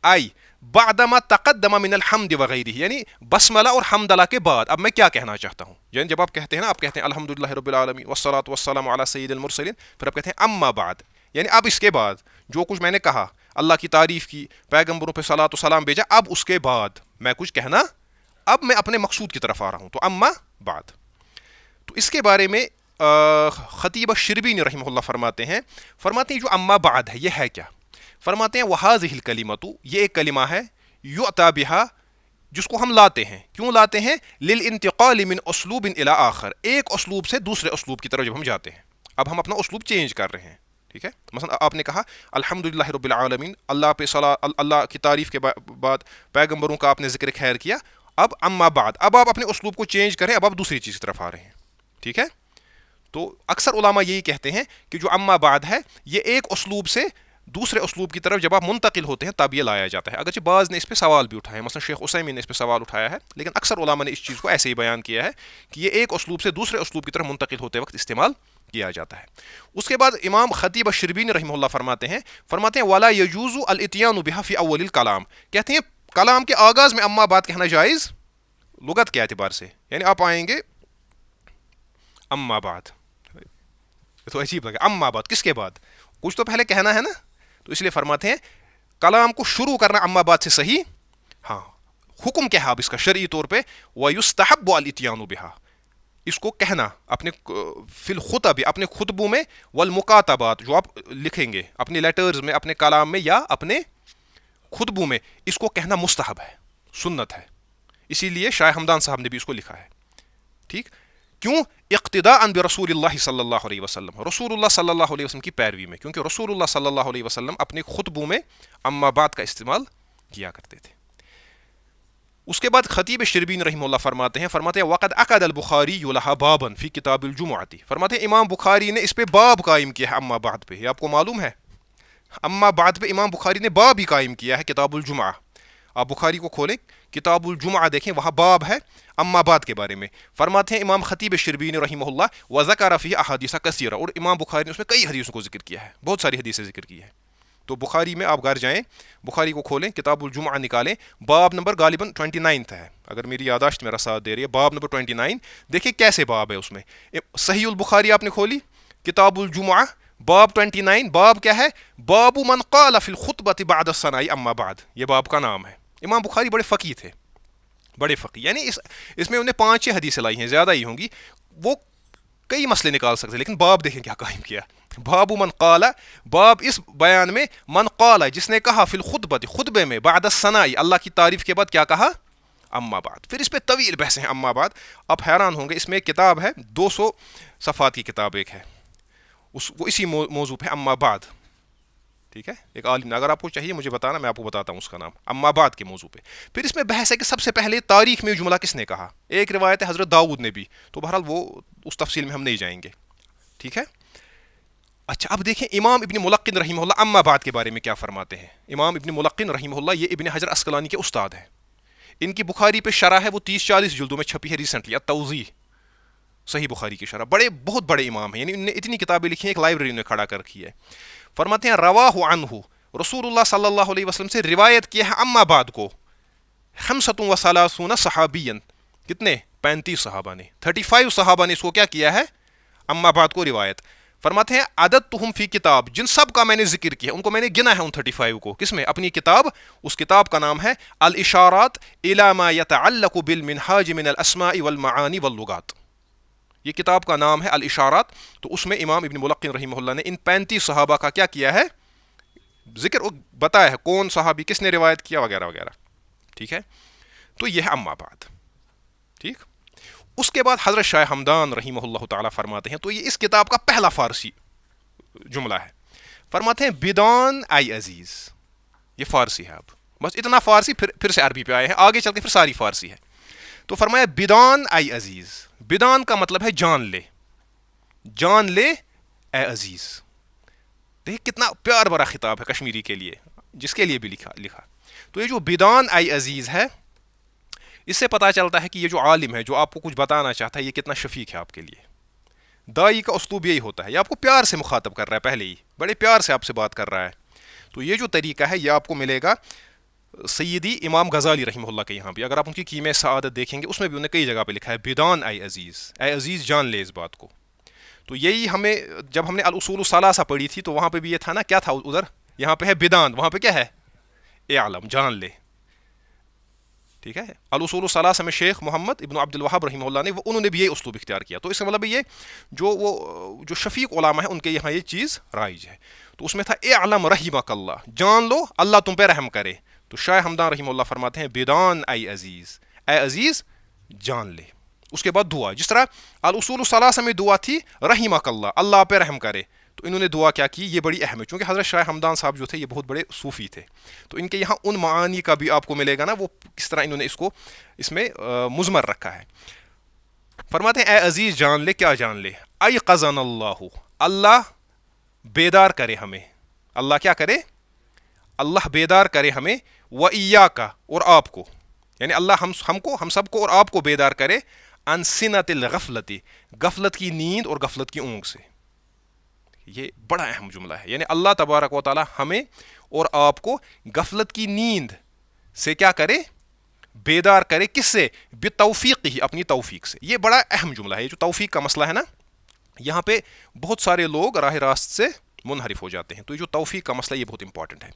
آئی بعدما تقدم من الحمد وغیرہ, یعنی بسملہ اور حمدلہ کے بعد اب میں کیا کہنا چاہتا ہوں. یعنی جب آپ کہتے ہیں نا, آپ کہتے ہیں الحمدللہ رب العالمین والصلاۃ والسلام علی سید المرسلین, پھر آپ کہتے ہیں اما بعد, یعنی اب اس کے بعد جو کچھ میں نے کہا, اللہ کی تعریف کی, پیغمبروں پہ صلاۃ و سلام بھیجا, اب اس کے بعد میں کچھ کہنا, اب میں اپنے مقصود کی طرف آ رہا ہوں. تو اما بعد. تو اس کے بارے میں خطیب الشربینی رحمہ اللہ فرماتے ہیں جو اما بعد ہے یہ ہے کیا. فرماتے ہیں وہذہ الکلمۃ, یہ ایک کلمہ ہے, یؤتی بہا, جس کو ہم لاتے ہیں. کیوں لاتے ہیں؟ للانتقال من اسلوب الی آخر, ایک اسلوب سے دوسرے اسلوب کی طرف جب ہم جاتے ہیں, اب ہم اپنا اسلوب چینج کر رہے ہیں. ٹھیک ہے, مثلا آپ نے کہا الحمدللہ رب العالمین, اللہ پہ اللہ کی تعریف کے بعد پیغمبروں کا آپ نے ذکر خیر کیا. اب اما بعد, اب آپ اپنے اسلوب کو چینج کریں, اب آپ دوسری چیز کی طرف آ رہے ہیں. ٹھیک ہے, تو اکثر علماء یہی کہتے ہیں کہ جو اما بعد ہے یہ ایک اسلوب سے دوسرے اسلوب کی طرف جب آپ منتقل ہوتے ہیں تب یہ لایا جاتا ہے. اگرچہ بعض نے اس پہ سوال بھی اٹھایا, مثلا شیخ عثیمین نے اس پہ سوال اٹھایا ہے, لیکن اکثر علماء نے اس چیز کو ایسے ہی بیان کیا ہے کہ یہ ایک اسلوب سے دوسرے اسلوب کی طرف منتقل ہوتے وقت استعمال کیا جاتا ہے. اس کے بعد امام خطیب الشربینی رحمہ اللہ فرماتے ہیں ولا یجوز الاتیان بها فی اول الکلام, کہتے ہیں کلام کے آغاز میں اما بعد کہنا جائز لغت کے اعتبار سے. یعنی آپ آئیں گے اما بعد, تو عجیب لگا, اما بعد کس کے بعد؟ کچھ تو پہلے کہنا ہے نا. تو اس لیے فرماتے ہیں کلام کو شروع کرنا اما بعد سے صحیح. ہاں, حکم کیا ہے اب اس کا شرعی طور پہ؟ وَيُسْتَحَبُّ الْإِتْيَانُ بِهَا, اس کو کہنا اپنے فی الخطب, اپنے خطبوں میں, والمکاتبات, جو آپ لکھیں گے اپنے لیٹرز میں, اپنے کلام میں یا اپنے خطبوں میں, اس کو کہنا مستحب ہے, سنت ہے. اسی لیے شاہ ہمدان صاحب نے بھی اس کو لکھا ہے. ٹھیک, کیوں؟ اقتداء برسول اللہ صلی اللہ علیہ وسلم, رسول اللہ صلی اللہ علیہ وسلم کی پیروی میں, کیونکہ رسول اللہ صلی اللہ علیہ وسلم اپنے خطبوں میں اما بعد کا استعمال کیا کرتے تھے. اس کے بعد خطیب شربین رحمہ اللہ فرماتے ہیں وقد عقد البخاری لها بابا فی کتاب الجمعۃ, فرماتے ہیں امام بخاری نے اس پہ باب قائم کیا ہے اما بعد پہ. یہ آپ کو معلوم ہے, اما بعد پہ امام بخاری نے باب ہی قائم کیا ہے کتاب الجمعہ. آپ بخاری کو کھولیں, کتاب الجمعہ دیکھیں, وہاں باب ہے اما بعد کے بارے میں. فرماتے ہیں امام خطیب شربینی رحمہ اللہ وذکر فیہ احادیث کثیرہ, اور امام بخاری نے اس میں کئی حدیثوں کو ذکر کیا ہے, بہت ساری حدیثیں ذکر کی ہے. تو بخاری میں آپ گھر جائیں, بخاری کو کھولیں, کتاب الجمعہ نکالیں, باب نمبر غالباً 29 ہے, اگر میری یاداشت میرا ساتھ دے رہی ہے, باب نمبر 29. دیکھیں کیسے باب ہے اس میں. صحیح البخاری آپ نے کھولی, کتاب الجمعہ, باب 29, باب کیا ہے؟ باب من قال فی الخطبۃ بعد الثناء اما بعد, یہ باب کا نام ہے. امام بخاری بڑے فقیہ تھے, بڑے فقیہ, یعنی اس میں انہیں 5-6 حدیثیں لائی ہیں, زیادہ ہی ہوں گی. وہ کئی مسئلے نکال سکتے, لیکن باب دیکھیں کیا قائم کیا. باب من قال, باب اس بیان میں, من قال, جس نے کہا, فی الخطبۃ, خطبے میں, بعد الثناء, اللہ کی تعریف کے بعد کیا کہا؟ اما بعد. پھر اس پہ طویل بحثیں ہیں اما بعد, آپ حیران ہوں گے. اس میں ایک کتاب ہے 200 صفحات کی کتاب ایک ہے, وہ اسی موضوع پہ اما بعد. ٹھیک ہے, ایک عالم نے, اگر آپ کو چاہیے مجھے بتانا, میں آپ کو بتاتا ہوں اس کا نام, اما بعد کے موضوع پہ. پھر اس میں بحث ہے کہ سب سے پہلے تاریخ میں جملہ کس نے کہا. ایک روایت ہے حضرت داؤد نے بھی, تو بہرحال وہ اس تفصیل میں ہم نہیں جائیں گے. ٹھیک ہے, اچھا اب دیکھیں امام ابن ملقن رحمہ اللہ اما بعد کے بارے میں کیا فرماتے ہیں. امام ابن ملقن رحمہ اللہ یہ ابن حجر عسقلانی کے استاد ہیں. ان کی بخاری پہ شرح ہے, وہ 30-40 جلدوں میں چھپی ہے ریسنٹلی, التوضیح, صحیح بخاری کی شرح. بہت بڑے امام ہیں, یعنی انہوں نے اتنی کتابیں لکھی ہیں, ایک لائبریری نے کھڑا کر رکھی ہے. فرماتے ہیں رواہ عنہ, رسول اللہ صلی اللہ علیہ وسلم سے روایت کیا ہے اما بعد کو 35 صحابیا, کتنے؟ 35 صحابہ نے, 35 صحابہ نے اس کو کیا کیا ہے, اما بعد کو روایت. فرماتے ہیں عددتہم فی کتاب, جن سب کا میں نے ذکر کیا, ان کو میں نے گنا ہے ان 35 کو, کس میں؟ اپنی کتاب. اس کتاب کا نام ہے الاشارات الی ما یتعلق بالمنہاج من الاسماء والمعانی واللغات. یہ کتاب کا نام ہے الاشارات. تو اس میں امام ابن ملقن رحمہ اللہ نے ان 35 صحابہ کا کیا کیا ہے, ذکر بتایا ہے, کون صحابی کس نے روایت کیا وغیرہ وغیرہ. ٹھیک ہے, تو یہ ہے اما بعد. ٹھیک, اس کے بعد حضرت شاہ ہمدان رحمہ اللہ تعالیٰ فرماتے ہیں, تو یہ اس کتاب کا پہلا فارسی جملہ ہے. فرماتے ہیں بدان ای عزیز. یہ فارسی ہے. اب بس اتنا فارسی, پھر سے عربی پہ آئے ہیں, آگے چل کے پھر ساری فارسی ہے. تو فرمایا بدان ای عزیز. بدان کا مطلب ہے جان لے, جان لے اے عزیز. دیکھ کتنا پیار بھرا خطاب ہے کشمیری کے لیے, جس کے لیے بھی لکھا. تو یہ جو بدان ای عزیز ہے, اس سے پتہ چلتا ہے کہ یہ جو عالم ہے جو آپ کو کچھ بتانا چاہتا ہے یہ کتنا شفیق ہے آپ کے لیے. دائی کا اسلوب یہی ہوتا ہے, یہ آپ کو پیار سے مخاطب کر رہا ہے, پہلے ہی بڑے پیار سے آپ سے بات کر رہا ہے. تو یہ جو طریقہ ہے یہ آپ کو ملے گا سیدی امام غزالی رحمہ اللہ کے یہاں بھی. اگر آپ ان کی کیمیا سعادت دیکھیں گے اس میں بھی انہوں نے کئی جگہ پہ لکھا ہے بدان ای عزیز, اے عزیز جان لے اس بات کو. تو یہی ہمیں جب ہم نے الاصول الثلاثہ پڑھی تھی تو وہاں پہ بھی یہ تھا نا, کیا تھا ادھر, یہاں پہ ہے بدان, وہاں پہ کیا ہے اعلم, جان لے. ٹھیک ہے, الاصول الثلاثہ میں شیخ محمد ابن عبد الوہاب رحمہ اللہ نے انہوں نے بھی یہ اسلوب اختیار کیا. تو اس کا مطلب یہ جو شفیق علماء ہیں ان کے یہاں یہ چیز رائج ہے. تو اس میں تھا اعلم رحمک اللہ, جان لو اللہ تم پہ رحم کرے. تو شاہ ہمدان رحمہ اللہ فرماتے ہیں بدان ای عزیز, اے عزیز جان لے. اس کے بعد دعا, جس طرح الاصول الثلاثہ میں دعا تھی رحمک اللہ, اللہ پہ رحم کرے, تو انہوں نے دعا کیا کی, یہ بڑی اہم ہے چونکہ حضرت شاہ ہمدان صاحب جو تھے یہ بہت بڑے صوفی تھے. تو ان کے یہاں ان معانی کا بھی آپ کو ملے گا نا, وہ کس طرح انہوں نے اس میں مضمر رکھا ہے. فرماتے ہیں اے عزیز جان لے, کیا جان لے, ایقظنا اللہ, اللہ بیدار کرے ہمیں. اللہ کیا کرے, اللہ بیدار کرے ہمیں, و ایاک, اور آپ کو, یعنی اللہ ہم سب کو اور آپ کو بیدار کرے, عن سنۃ الغفلۃ, غفلت کی نیند اور غفلت کی اونگ سے. یہ بڑا اہم جملہ ہے, یعنی اللہ تبارک و تعالی ہمیں اور آپ کو غفلت کی نیند سے کیا کرے, بیدار کرے. کس سے, بتوفیق ہی, اپنی توفیق سے. یہ بڑا اہم جملہ ہے. یہ جو توفیق کا مسئلہ ہے نا, یہاں پہ بہت سارے لوگ راہ راست سے منحرف ہو جاتے ہیں. تو یہ جو توفیق کا مسئلہ یہ بہت امپورٹنٹ ہے.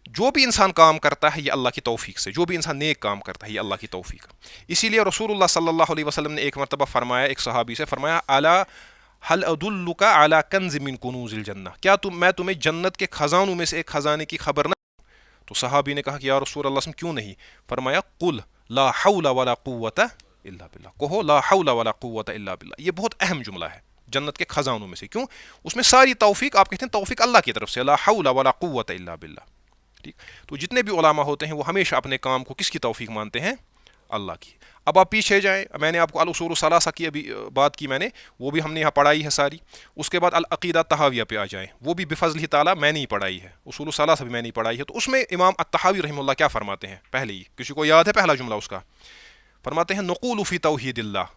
جو بھی انسان کام کرتا ہے یہ اللہ کی توفیق سے, جو بھی انسان نیک کام کرتا ہے یہ اللہ کی توفیق. اسی لیے رسول اللہ صلی اللہ علیہ وسلم نے ایک مرتبہ فرمایا, ایک صحابی سے فرمایا, الا هل ادلک علی کنز من کنوز الجنہ, کیا میں تمہیں جنت کے خزانوں میں سے ایک خزانے کی خبر نہ. تو صحابی نے کہا کہ یا رسول اللہ کیوں نہیں. فرمایا قل لا حول ولا قوت الا باللہ, کہو لا حول ولا قوت الا باللہ. یہ بہت اہم جملہ ہے, جنت کے خزانوں میں سے. کیوں, اس میں ساری توفیق, آپ کہتے ہیں توفیق اللہ کی طرف سے, لا حول ولا قوت الا باللہ. ٹھیک, تو جتنے بھی علماء ہوتے ہیں وہ ہمیشہ اپنے کام کو کس کی توفیق مانتے ہیں, اللہ کی. اب آپ پیچھے جائیں, میں نے آپ کو الاصول الثلاثہ کی ابھی بات کی میں نے, وہ بھی ہم نے یہاں پڑھائی ہے ساری. اس کے بعد العقیدہ طحاویہ پہ آ جائیں, وہ بھی بفضل تعالیٰ میں نے ہی پڑھائی ہے, اصول الثلاثہ بھی میں نے پڑھائی ہے. تو اس میں امام الطحاوی رحمہ اللہ کیا فرماتے ہیں, پہلے ہی کسی کو یاد ہے پہلا جملہ اس کا, فرماتے ہیں نقول فی توحید اللہ,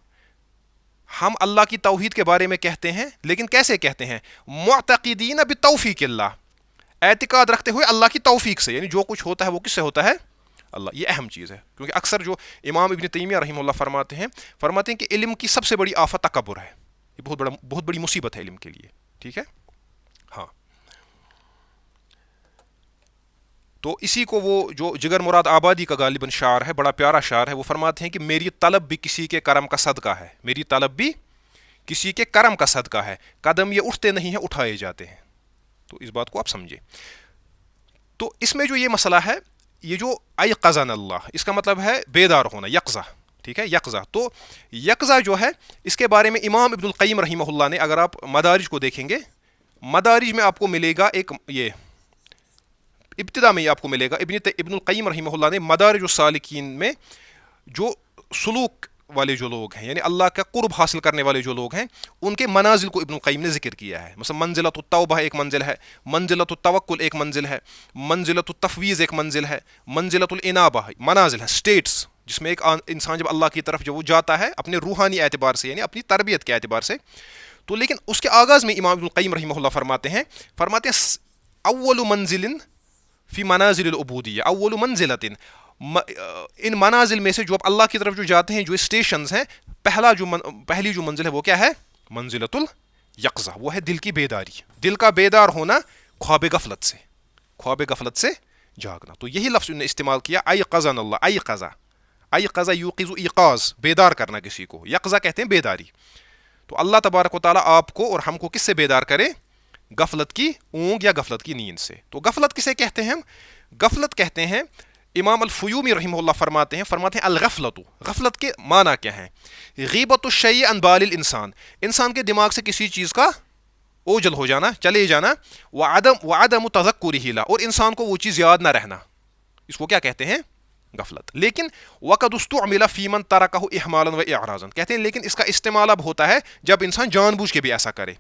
ہم اللہ کی توحید کے بارے میں کہتے ہیں, لیکن کیسے کہتے ہیں, معتقدین بتوفیق اللہ, اعتقاد رکھتے ہوئے اللہ کی توفیق سے, یعنی جو کچھ ہوتا ہے وہ کس سے ہوتا ہے, اللہ. یہ اہم چیز ہے, کیونکہ اکثر جو امام ابن تیمیہ رحمہ اللہ فرماتے ہیں کہ علم کی سب سے بڑی آفت تکبر ہے. یہ بہت بڑی مصیبت ہے علم کے لیے. ٹھیک ہے, ہاں. تو اسی کو وہ جو جگر مراد آبادی کا غالباً شاعر ہے, بڑا پیارا شاعر ہے, وہ فرماتے ہیں کہ میری طلب بھی کسی کے کرم کا صدقہ ہے, میری طلب بھی کسی کے کرم کا صدقہ ہے, قدم یہ اٹھتے نہیں ہیں اٹھائے جاتے ہیں. تو اس بات کو آپ سمجھیں. تو اس میں جو یہ مسئلہ ہے, یہ جو ایقظنا اللہ, اس کا مطلب ہے بیدار ہونا, یقظہ. ٹھیک ہے, یقظہ. تو یقظہ جو ہے اس کے بارے میں امام ابن القیم رحمہ اللہ نے, اگر آپ مدارج کو دیکھیں گے, مدارج میں آپ کو ملے گا ایک, یہ ابتدا میں یہ آپ کو ملے گا, ابن القیم رحمہ اللہ نے مدارج السالکین میں جو سلوک والے جو لوگ ہیں, یعنی اللہ کا قرب حاصل کرنے والے جو لوگ ہیں, ان کے منازل کو ابن القیم نے ذکر کیا ہے. مثلا منزلۃ التوبہ ایک منزل ہے, منزلۃ التوکل ایک منزل ہے, منزلۃ التفویض ایک منزل ہے, منزلۃ الانابہ منازل ہے, اسٹیٹس, جس میں ایک انسان جب اللہ کی طرف جب وہ جاتا ہے اپنے روحانی اعتبار سے, یعنی اپنی تربیت کے اعتبار سے. تو لیکن اس کے آغاز میں امام ابن القیم رحمہ اللہ فرماتے ہیں اول منزل فی منازل العبودیہ, اول منزلۃ, ان منازل میں سے جو اللہ کی طرف جو جاتے ہیں, جو اسٹیشنز ہیں, پہلی جو منزل ہے وہ کیا ہے, منزلۃ الیقظہ, وہ ہے دل کی بیداری, دل کا بیدار ہونا خواب غفلت سے, خواب غفلت سے جاگنا. تو یہی لفظ انہوں نے استعمال کیا, ایقظنا اللہ, ایقظہ, ایقظہ یوقظ ایقاظ, بیدار کرنا کسی کو, یقظہ کہتے ہیں بیداری. تو اللہ تبارک و تعالیٰ آپ کو اور ہم کو کس سے بیدار کرے, غفلت کی اونگ یا غفلت کی نیند سے. تو غفلت کسے کہتے ہیں, غفلت کہتے ہیں, امام الفیومی رحمہ اللہ فرماتے ہیں الغفلت, غفلت کے معنی کیا ہیں, غیبت الشیء عن بال الانسان, انسان کے دماغ سے کسی چیز کا اوجل ہو جانا, چلے جانا, وعدم تذکرہ لا, اور انسان کو وہ چیز یاد نہ رہنا, اس کو کیا کہتے ہیں؟ غفلت. لیکن وقد استعمل فی من ترکہ اہمالا و اعراضا, کہتے ہیں لیکن اس کا استعمال اب ہوتا ہے جب انسان جان بوجھ کے بھی ایسا کرے.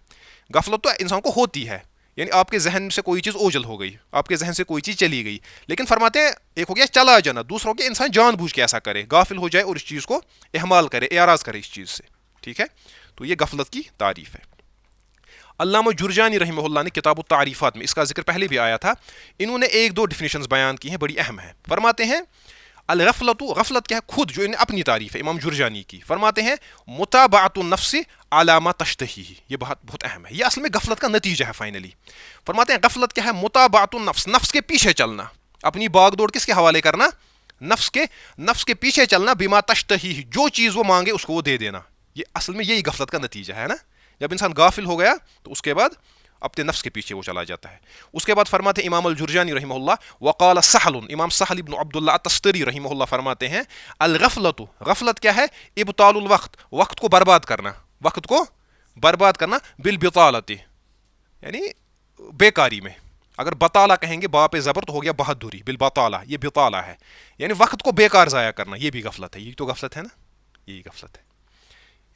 غفلت تو انسان کو ہوتی ہے, یعنی آپ کے ذہن سے کوئی چیز اوجل ہو گئی, آپ کے ذہن سے کوئی چیز چلی گئی, لیکن فرماتے ہیں ایک ہو گیا چلا جانا, دوسرا ہو گیا انسان جان بوجھ کے ایسا کرے, غافل ہو جائے اور اس چیز کو اہمال کرے, اعراض کرے اس چیز سے. ٹھیک ہے, تو یہ غفلت کی تعریف ہے. علامہ جرجانی رحمہ اللہ نے کتاب التعریفات میں اس کا ذکر پہلے بھی آیا تھا, انہوں نے ایک دو ڈیفینیشنز بیان کی ہیں, بڑی اہم ہیں. فرماتے ہیں الغفلت, غفلت کیا ہے؟ خود جو انہیں اپنی تعریف ہے امام جرجانی کی, فرماتے ہیں متابعۃ النفس علی ما تشتہی, یہ بہت اہم ہے, یہ اصل میں غفلت کا نتیجہ ہے فائنلی. فرماتے ہیں غفلت کیا ہے؟ متابعۃ النفس, نفس کے پیچھے چلنا, اپنی باغ دوڑ کس کے حوالے کرنا؟ نفس کے پیچھے چلنا, بما تشتہی, جو چیز وہ مانگے اس کو وہ دے دینا. یہ اصل میں یہی غفلت کا نتیجہ ہے نا. جب انسان غافل ہو گیا تو اس کے بعد اپنے نفس کے پیچھے وہ چلا جاتا ہے. اس کے بعد فرماتے ہیں امام الجرجانی رحمہ اللہ, وقال سہل, امام سہل بن عبداللہ التستری رحمہ اللہ فرماتے ہیں الغفلت, غفلت کیا ہے؟ ابطال الوقت, وقت کو برباد کرنا, وقت کو برباد کرنا, بالبطالۃ, یعنی بیکاری میں. اگر بطالہ کہیں گے با پہ زبر تو ہو گیا بہادری, بالبطالہ, یہ بطالہ ہے, یعنی وقت کو بیکار ضائع کرنا, یہ بھی غفلت ہے. یہ تو غفلت ہے نا, یہی غفلت ہے.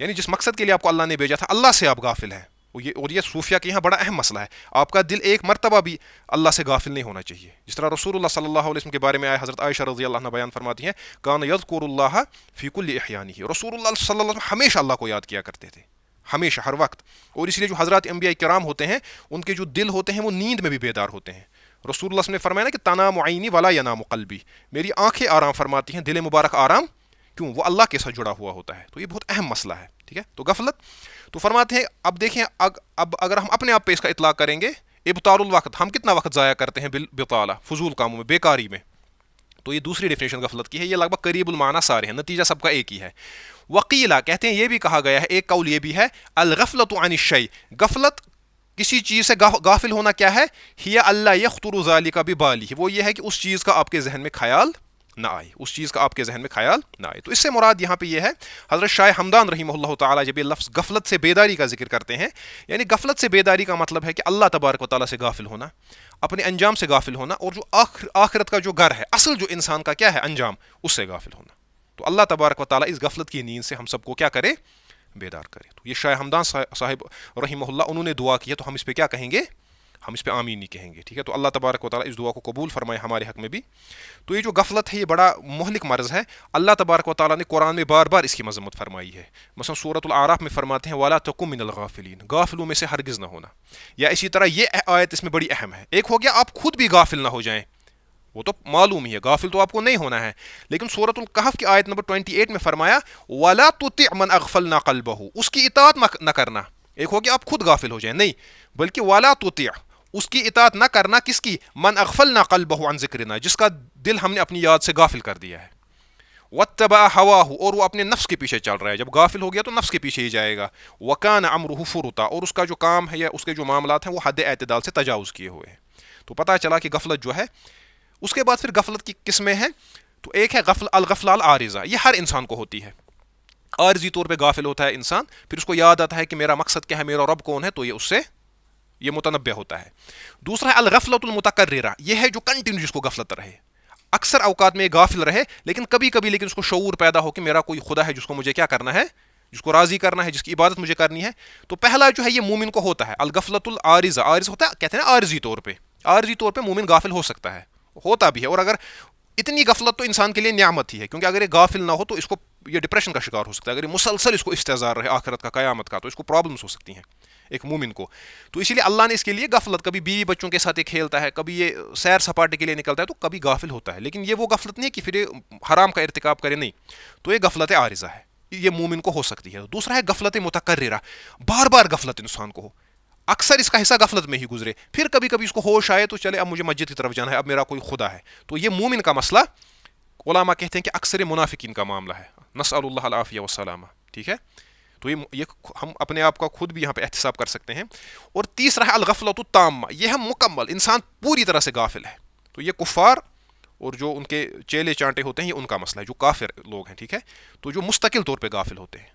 یعنی جس مقصد کے لیے آپ کو اللہ نے بھیجا تھا, اللہ سے آپ غافل ہیں. اور یہ صوفیہ کے یہاں بڑا اہم مسئلہ ہے, آپ کا دل ایک مرتبہ بھی اللہ سے غافل نہیں ہونا چاہیے. جس طرح رسول اللہ صلی اللہ علیہ وسلم کے بارے میں آئے, حضرت عائشہ رضی اللہ عنہ بیان فرماتی ہیں کان یذکر اللہ فی کل احیانہ, رسول اللہ صلی اللہ علیہ وسلم ہمیشہ اللہ کو یاد کیا کرتے تھے, ہمیشہ, ہر وقت. اور اس لیے جو حضرات انبیاء کرام ہوتے ہیں ان کے جو دل ہوتے ہیں وہ نیند میں بھی بیدار ہوتے ہیں. رسول اللہ صلی اللہ علیہ وسلم نے فرمایا نا کہ تنام عینی ولا ینام قلبی, میری آنکھیں آرام فرماتی ہیں, دل مبارک آرام کیوں؟ وہ اللہ کے ساتھ جڑا ہوا ہوتا ہے. تو یہ بہت اہم مسئلہ ہے. ٹھیک ہے, تو غفلت, تو فرماتے ہیں اب دیکھیں, اب اگر ہم اپنے آپ پہ اس کا اطلاق کریں گے, ابطال الوقت, ہم کتنا وقت ضائع کرتے ہیں بالبطالہ, فضول کاموں میں, بیکاری میں. تو یہ دوسری ڈیفینیشن غفلت کی ہے, یہ لگ بھگ قریب المعنی سارے ہیں, نتیجہ سب کا ایک ہی ہے. وقیلا, کہتے ہیں یہ بھی کہا گیا ہے, ایک قول یہ بھی ہے, الغفلۃ عن الشیء, غفلت کسی چیز سے غافل ہونا کیا ہے؟ ہی اللہ یخطر ذالک ببالہ, وہ یہ ہے کہ اس چیز کا آپ کے ذہن میں خیال نہ آئے, اس چیز کا آپ کے ذہن میں خیال نہ آئے. تو اس سے مراد یہاں پہ یہ ہے, حضرت شاہ ہمدان رحمہ اللہ تعالیٰ جب یہ لفظ غفلت سے بیداری کا ذکر کرتے ہیں, یعنی غفلت سے بیداری کا مطلب ہے کہ اللہ تبارک و تعالیٰ سے غافل ہونا, اپنے انجام سے غافل ہونا, اور جو آخرت کا جو گھر ہے, اصل جو انسان کا کیا ہے انجام, اس سے غافل ہونا. تو اللہ تبارک و تعالیٰ اس غفلت کی نیند سے ہم سب کو کیا کرے؟ بیدار کرے. تو یہ شاہ ہمدان صاحب رحمہ اللہ, انہوں نے دعا کی ہے, تو ہم اس پہ کیا کہیں گے؟ ہم اس پہ آمین نہیں کہیں گے. ٹھیک ہے, تو اللہ تبارک و تعالیٰ اس دعا کو قبول فرمائے ہمارے حق میں بھی. تو یہ جو غفلت ہے یہ بڑا مہلک مرض ہے. اللہ تبارک و تعالیٰ نے قرآن میں بار بار اس کی مذمت فرمائی ہے. مثلا سورۃ الاعراف میں فرماتے ہیں وَلَا تَكُن مِّنَ الْغَافِلِينَ, غافلوں میں سے ہرگز نہ ہونا. یا اسی طرح یہ آیت اس میں بڑی اہم ہے. ایک ہو گیا آپ خود بھی غافل نہ ہو جائیں, وہ تو معلوم ہی ہے, غافل تو آپ کو نہیں ہونا ہے, لیکن سورۃ الکہف کی آیت نمبر 28 میں فرمایا وَلَا تُطِعْ مَنْ أَغْفَلْنَا قَلْبَهُ, اس کی اطاعت نہ کرنا. ایک ہو گیا آپ خود غافل ہو جائیں, نہیں, بلکہ وَلَا تُطِعْ, اس کی اطاعت نہ کرنا, کس کی؟ من اغفلنا قلبه عن ذکرنا, جس کا دل ہم نے اپنی یاد سے غافل کر دیا ہے. واتبع هواه, اور وہ اپنے نفس کے پیچھے چل رہا ہے. جب غافل ہو گیا تو نفس کے پیچھے ہی جائے گا. وکان امره فرطا, اور اس کا جو کام ہے یا اس کے جو معاملات ہیں وہ حد اعتدال سے تجاوز کیے ہوئے ہیں. تو پتہ چلا کہ غفلت جو ہے, اس کے بعد پھر غفلت کی قسمیں ہیں. تو ایک ہے الغفلہ العارضہ, یہ ہر انسان کو ہوتی ہے. عارضی طور پہ غافل ہوتا ہے انسان, پھر اس کو یاد آتا ہے کہ میرا مقصد کیا ہے, میرا رب کون ہے, تو یہ اس سے یہ متنبع ہوتا ہے. دوسرا ہے الغفلۃ المتکررہ, یہ ہے جو کنٹینیو جس کو غفلت رہے, اکثر اوقات میں غافل رہے, لیکن کبھی کبھی لیکن اس کو شعور پیدا ہو کہ میرا کوئی خدا ہے جس کو مجھے کیا کرنا ہے, جس کو راضی کرنا ہے, جس کی عبادت مجھے کرنی ہے. تو پہلا جو ہے یہ مومن کو ہوتا ہے الغفلۃ العارضہ, عارض ہوتا ہے, کہتے ہیں عارضی طور پہ, عارضی طور پہ مومن غافل ہو سکتا ہے, ہوتا بھی ہے. اور اگر اتنی غفلت تو انسان کے لیے نعمت ہی ہے, کیونکہ اگر یہ غافل نہ ہو تو اس کو یہ ڈپریشن کا شکار ہو سکتا ہے. اگر یہ مسلسل اس کو استحضار رہے آخرت کا, قیامت کا, تو اس کو پرابلمس ہو سکتی ہیں ایک مومن کو. تو اسی لیے اللہ نے اس کے لیے غفلت, کبھی بیوی بچوں کے ساتھ یہ کھیلتا ہے, کبھی یہ سیر سپاٹے کے لیے نکلتا ہے, تو کبھی غافل ہوتا ہے. لیکن یہ وہ غفلت نہیں ہے کہ پھر یہ حرام کا ارتکاب کرے, نہیں, تو یہ غفلت عارضہ ہے, یہ مومن کو ہو سکتی ہے. دوسرا ہے غفلت متکررہ, بار بار غفلت انسان کو ہو, اکثر اس کا حصہ غفلت میں ہی گزرے, پھر کبھی کبھی اس کو ہوش آئے تو چلے اب مجھے مسجد کی طرف جانا ہے, اب میرا کوئی خدا ہے. تو یہ مومن کا مسئلہ علماء کہتے ہیں کہ اکثر منافقین کا معاملہ ہے, نسأل اللہ العافیہ والسلامہ. ٹھیک ہے, تو یہ ہم اپنے آپ کا خود بھی یہاں پہ احتساب کر سکتے ہیں. اور تیسرا ہے الغفلۃ التامہ, یہ ہے مکمل, انسان پوری طرح سے غافل ہے. تو یہ کفار اور جو ان کے چیلے چانٹے ہوتے ہیں یہ ان کا مسئلہ ہے, جو کافر لوگ ہیں. ٹھیک ہے, تو جو مستقل طور پہ غافل ہوتے ہیں,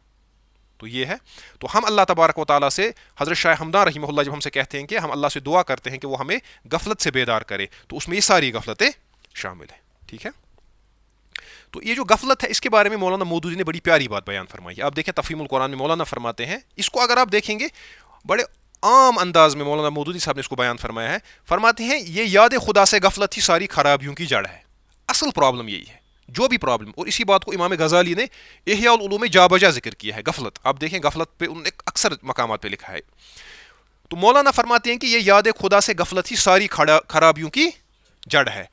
تو یہ ہے. تو ہم اللہ تبارک و تعالیٰ سے, حضرت شاہ ہمدان رحمہ اللہ جب ہم سے کہتے ہیں کہ ہم اللہ سے دعا کرتے ہیں کہ وہ ہمیں غفلت سے بیدار کرے, تو اس میں یہ ساری غفلتیں شامل ہیں. ٹھیک ہے. تو یہ جو غفلت ہے اس کے بارے میں مولانا مودودی نے بڑی پیاری بات بیان فرمائی ہے. آپ دیکھیں تفہیم القرآن میں مولانا فرماتے ہیں, اس کو اگر آپ دیکھیں گے بڑے عام انداز میں مولانا مودودی صاحب نے اس کو بیان فرمایا ہے. فرماتے ہیں یہ یاد خدا سے غفلت ہی ساری خرابیوں کی جڑ ہے. اصل پرابلم یہی ہے, جو بھی پرابلم, اور اسی بات کو امام غزالی نے احیاء العلوم میں جا بجا ذکر کیا ہے. غفلت, آپ دیکھیں غفلت پہ انہوں نے اکثر مقامات پہ لکھا ہے. تو مولانا فرماتے ہیں کہ یہ یاد خدا سے غفلت ہی ساری خرابیوں کی جڑ ہے.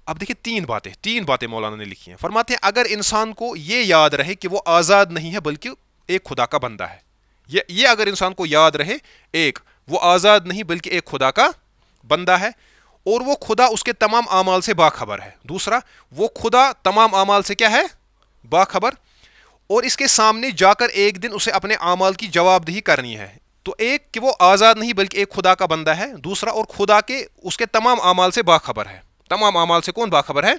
اب دیکھیں تین باتیں مولانا نے لکھی ہیں. فرماتے ہیں اگر انسان کو یہ یاد رہے کہ وہ آزاد نہیں ہے بلکہ ایک خدا کا بندہ ہے, یہ اگر انسان کو یاد رہے, ایک وہ آزاد نہیں بلکہ ایک خدا کا بندہ ہے, اور وہ خدا اس کے تمام اعمال سے باخبر ہے. دوسرا, وہ خدا تمام اعمال سے کیا ہے, باخبر, اور اس کے سامنے جا کر ایک دن اسے اپنے اعمال کی جواب دہی کرنی ہے. تو ایک کہ وہ آزاد نہیں بلکہ ایک خدا کا بندہ ہے, دوسرا اور خدا کے اس کے تمام اعمال سے باخبر ہے. تمام اعمال سے کون باخبر ہے,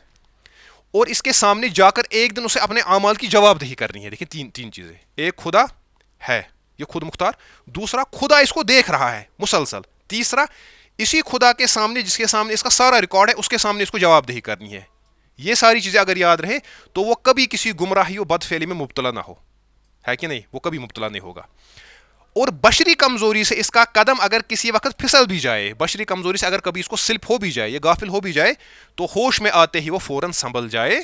اور اس کے سامنے جا کر ایک دن اسے اپنے اعمال کی جواب دہی کرنی ہے. دیکھیں تین چیزیں, ایک خدا ہے یہ خود مختار, دوسرا خدا اس کو دیکھ رہا ہے مسلسل, تیسرا اسی خدا کے سامنے جس کے سامنے اس کا سارا ریکارڈ ہے اس کے سامنے اس کو جواب دہی کرنی ہے. یہ ساری چیزیں اگر یاد رہے تو وہ کبھی کسی گمراہی و بد فعلی میں مبتلا نہ ہو, ہے کہ نہیں, وہ کبھی مبتلا نہیں ہوگا. اور بشری کمزوری سے اس کا قدم اگر کسی وقت پھسل بھی جائے, بشری کمزوری سے اگر کبھی اس کو سلپ ہو بھی جائے, یہ غافل ہو بھی جائے, تو ہوش میں آتے ہی وہ فوراً سنبھل جائے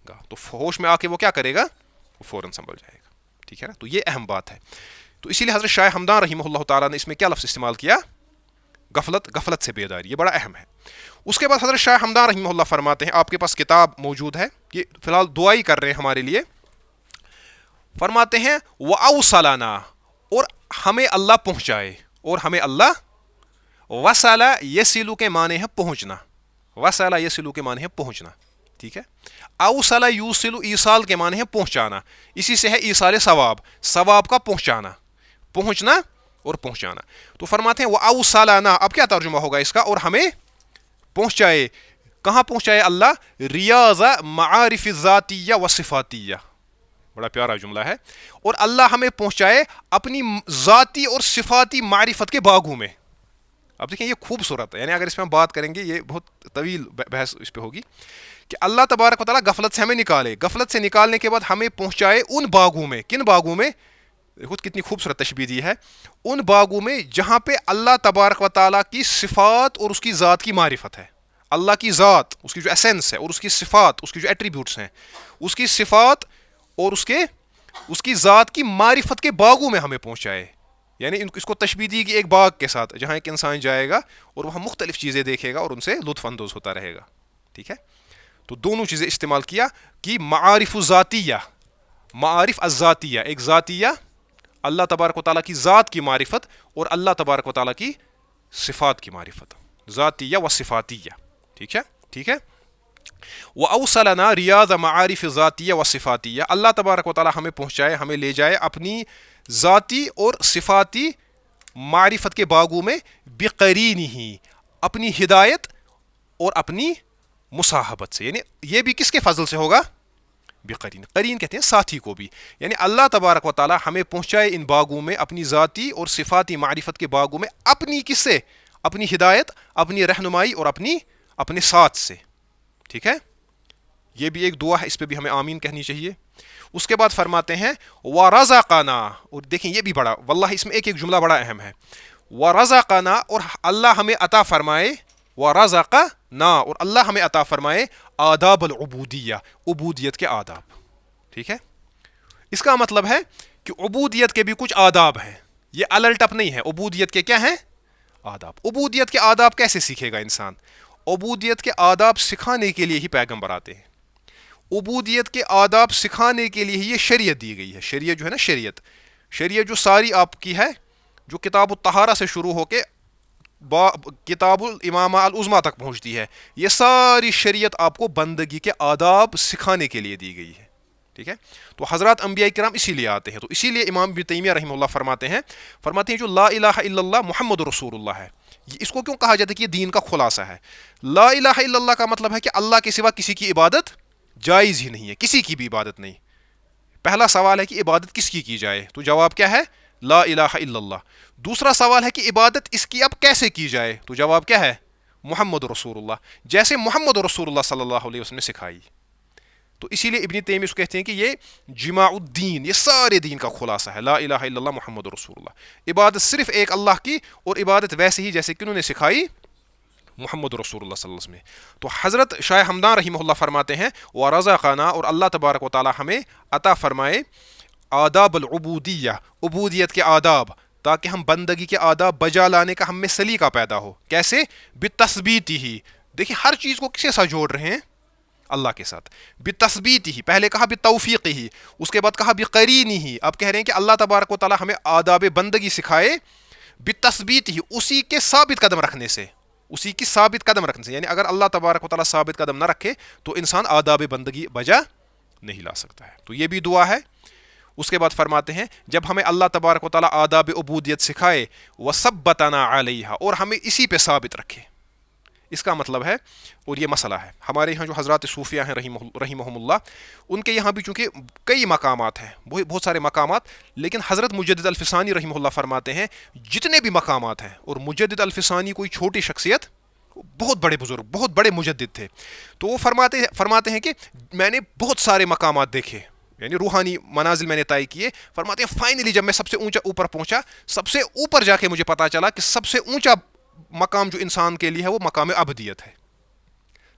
گا. تو ہوش میں آ کے وہ کیا کرے گا, وہ فوراً سنبھل جائے گا. ٹھیک ہے نا. تو یہ اہم بات ہے. تو اسی لیے حضرت شاہ ہمدان رحمہ اللہ تعالیٰ نے اس میں کیا لفظ استعمال کیا, غفلت سے بیداری. یہ بڑا اہم ہے. اس کے بعد حضرت شاہ ہمدان رحمہ اللہ فرماتے ہیں, آپ کے پاس کتاب موجود ہے, یہ فی الحال دعائی کر رہے ہیں ہمارے لیے. فرماتے ہیں وَأَوْصَلَنَا, اور ہمیں اللہ پہنچائے, اور ہمیں اللہ, وصل یصل کے معنی ہے پہنچنا, وصل یصل کے معنی ہے پہنچنا. ٹھیک ہے. اوصل یوصل ایصال کے معنی ہے پہنچانا, اسی سے ہے ایصال ثواب, ثواب کا پہنچانا, پہنچنا اور پہنچانا. تو فرماتے ہیں وَأَوْصَلَنَا, اب کیا ترجمہ ہوگا اس کا, اور ہمیں پہنچائے. کہاں پہنچائے اللہ, ریاض معارف ذاتیہ و صفاتیہ. بڑا پیارا جملہ ہے. اور اللہ ہمیں پہنچائے اپنی ذاتی اور صفاتی معرفت کے باغوں میں. اب دیکھیں یہ خوبصورت ہے, یعنی اگر اس میں ہم بات کریں گے یہ بہت طویل بحث اس پہ ہوگی, کہ اللہ تبارک و تعالیٰ غفلت سے ہمیں نکالے, غفلت سے نکالنے کے بعد ہمیں پہنچائے ان باغوں میں. کن باغوں میں, خود کتنی خوبصورت تشبیہ دی ہے, ان باغوں میں جہاں پہ اللہ تبارک و تعالیٰ کی صفات اور اس کی ذات کی معرفت ہے. اللہ کی ذات, اس کی جو ایسنس ہے, اور اس کی صفات, اس کی جو ایٹریبیوٹس ہیں, اس کی صفات اور اس کی ذات کی معرفت کے باغوں میں ہمیں پہنچائے. یعنی اس کو تشبیہ دی کہ ایک باغ کے ساتھ جہاں ایک انسان جائے گا اور وہاں مختلف چیزیں دیکھے گا اور ان سے لطف اندوز ہوتا رہے گا. ٹھیک ہے. تو دونوں چیزیں استعمال کیا کہ معارف ذاتیہ, معارف الذاتیہ, ایک ذاتیہ اللہ تبارک و تعالیٰ کی ذات کی معرفت, اور اللہ تبارک و تعالیٰ کی صفات کی معرفت, ذاتیہ و صفاتیہ. ٹھیک ہے. ٹھیک ہے. وَأَوْصَلَنَا ریاض معارف ذاتیہ و صفاتیہ, اللہ تبارک و تعالیٰ ہمیں پہنچائے, ہمیں لے جائے اپنی ذاتی اور صفاتی معرفت کے باغوں میں, بقرینہ, اپنی ہدایت اور اپنی مصاحبت سے. یعنی یہ بھی کس کے فضل سے ہوگا, بقرین, قرین کہتے ہیں ساتھی کو بھی. یعنی اللہ تبارک و تعالیٰ ہمیں پہنچائے ان باغوں میں, اپنی ذاتی اور صفاتی معرفت کے باغوں میں, اپنی کس سے, اپنی ہدایت, اپنی رہنمائی اور اپنے ساتھ سے. ٹھیک ہے. یہ بھی ایک دعا ہے, اس پہ بھی ہمیں آمین کہنی چاہیے. اس کے بعد فرماتے ہیں وَرَزَقَنَا, اور دیکھیں یہ بھی بڑا, واللہ اس میں ایک جملہ بڑا اہم ہے. وَرَزَقَنَا, اور اللہ ہمیں عطا فرمائے, وَرَزَقَنَا, اور اللہ ہمیں عطا فرمائے آداب العبودیہ, عبودیت کے آداب. ٹھیک ہے. اس کا مطلب ہے کہ عبودیت کے بھی کچھ آداب ہیں, یہ الٹ اپ نہیں ہے. عبودیت کے کیا ہیں, آداب. عبودیت کے آداب کیسے سیکھے گا انسان, عبودیت کے آداب سکھانے کے لیے ہی پیغمبر آتے ہیں. عبودیت کے آداب سکھانے کے لیے ہی یہ شریعت دی گئی ہے. شریعت جو ہے نا, شریعت جو ساری آپ کی ہے, جو کتاب الطہارہ سے شروع ہو کے کتاب الامامہ العظمیٰ تک پہنچتی ہے, یہ ساری شریعت آپ کو بندگی کے آداب سکھانے کے لیے دی گئی ہے. ٹھیک ہے. تو حضرات انبیاء کرام اسی لیے آتے ہیں. تو اسی لیے امام ابن تیمیہ رحمہ اللہ فرماتے ہیں جو لا الہ الا اللہ محمد رسول اللہ ہے, اس کو کیوں کہا جاتا ہے کہ یہ دین کا خلاصہ ہے. لا الہ الا اللہ کا مطلب ہے کہ اللہ کے سوا کسی کی عبادت جائز ہی نہیں ہے, کسی کی بھی عبادت نہیں. پہلا سوال ہے کہ عبادت کس کی جائے، تو جواب کیا ہے؟ لا الہ الا اللہ. دوسرا سوال ہے کہ عبادت اس کی اب کیسے کی جائے، تو جواب کیا ہے؟ محمد رسول اللہ، جیسے محمد رسول اللہ صلی اللہ علیہ وسلم نے سکھائی. تو اسی لیے ابن تیمیہ اس کو کہتے ہیں کہ یہ جماع الدین، یہ سارے دین کا خلاصہ ہے. لا الہ الا اللہ محمد رسول اللہ، عبادت صرف ایک اللہ کی، اور عبادت ویسے ہی جیسے کہ انہوں نے سکھائی محمد رسول اللہ صلی اللہ علیہ وسلم. تو حضرت شاہ ہمدان رحمہ اللہ فرماتے ہیں وَرَزَقَنَا، اور اللہ تبارک و تعالی ہمیں عطا فرمائے آداب العبودیہ، عبودیت کے آداب، تاکہ ہم بندگی کے آداب بجا لانے کا ہم میں سلیقہ پیدا ہو. کیسے؟ بِالتَّثْبِيتِ ہی. دیکھیں ہر چیز کو کسے ساتھ جوڑ رہے ہیں؟ اللہ کے ساتھ. بِالتَّثْبِيتِ ہی، پہلے کہا بِالتَّوْفِيقِ ہی، اس کے بعد کہا بِقَرِينِ ہی. اب کہہ رہے ہیں کہ اللہ تبارک و تعالی ہمیں آداب بندگی سکھائے بِالتَّثْبِيتِ ہی، اسی کے ثابت قدم رکھنے سے، اسی کی ثابت قدم رکھنے سے. یعنی اگر اللہ تبارک و تعالی ثابت قدم نہ رکھے تو انسان آداب بندگی بجا نہیں لا سکتا ہے. تو یہ بھی دعا ہے. اس کے بعد فرماتے ہیں جب ہمیں اللہ تبارک و تعالی آداب عبودیت سکھائے وَثَبَّتَنَا عَلَيْهَا، اور ہمیں اسی پہ ثابت رکھے. اس کا مطلب ہے، اور یہ مسئلہ ہے ہمارے یہاں جو حضرات صوفیہ ہیں رحمہم اللہ، ان کے یہاں بھی چونکہ کئی مقامات ہیں، بہت سارے مقامات، لیکن حضرت مجدد الفسانی رحمہ اللہ فرماتے ہیں جتنے بھی مقامات ہیں، اور مجدد الفسانی کوئی چھوٹی شخصیت، بہت بڑے بزرگ، بہت بڑے مجدد تھے، تو وہ فرماتے ہیں کہ میں نے بہت سارے مقامات دیکھے، یعنی روحانی منازل میں نے طے کیے. فرماتے ہیں فائنلی جب میں سب سے اونچا اوپر پہنچا، سب سے اوپر جا کے مجھے پتا چلا کہ سب سے اونچا مقام جو انسان کے لیے ہے وہ مقام عبدیت ہے.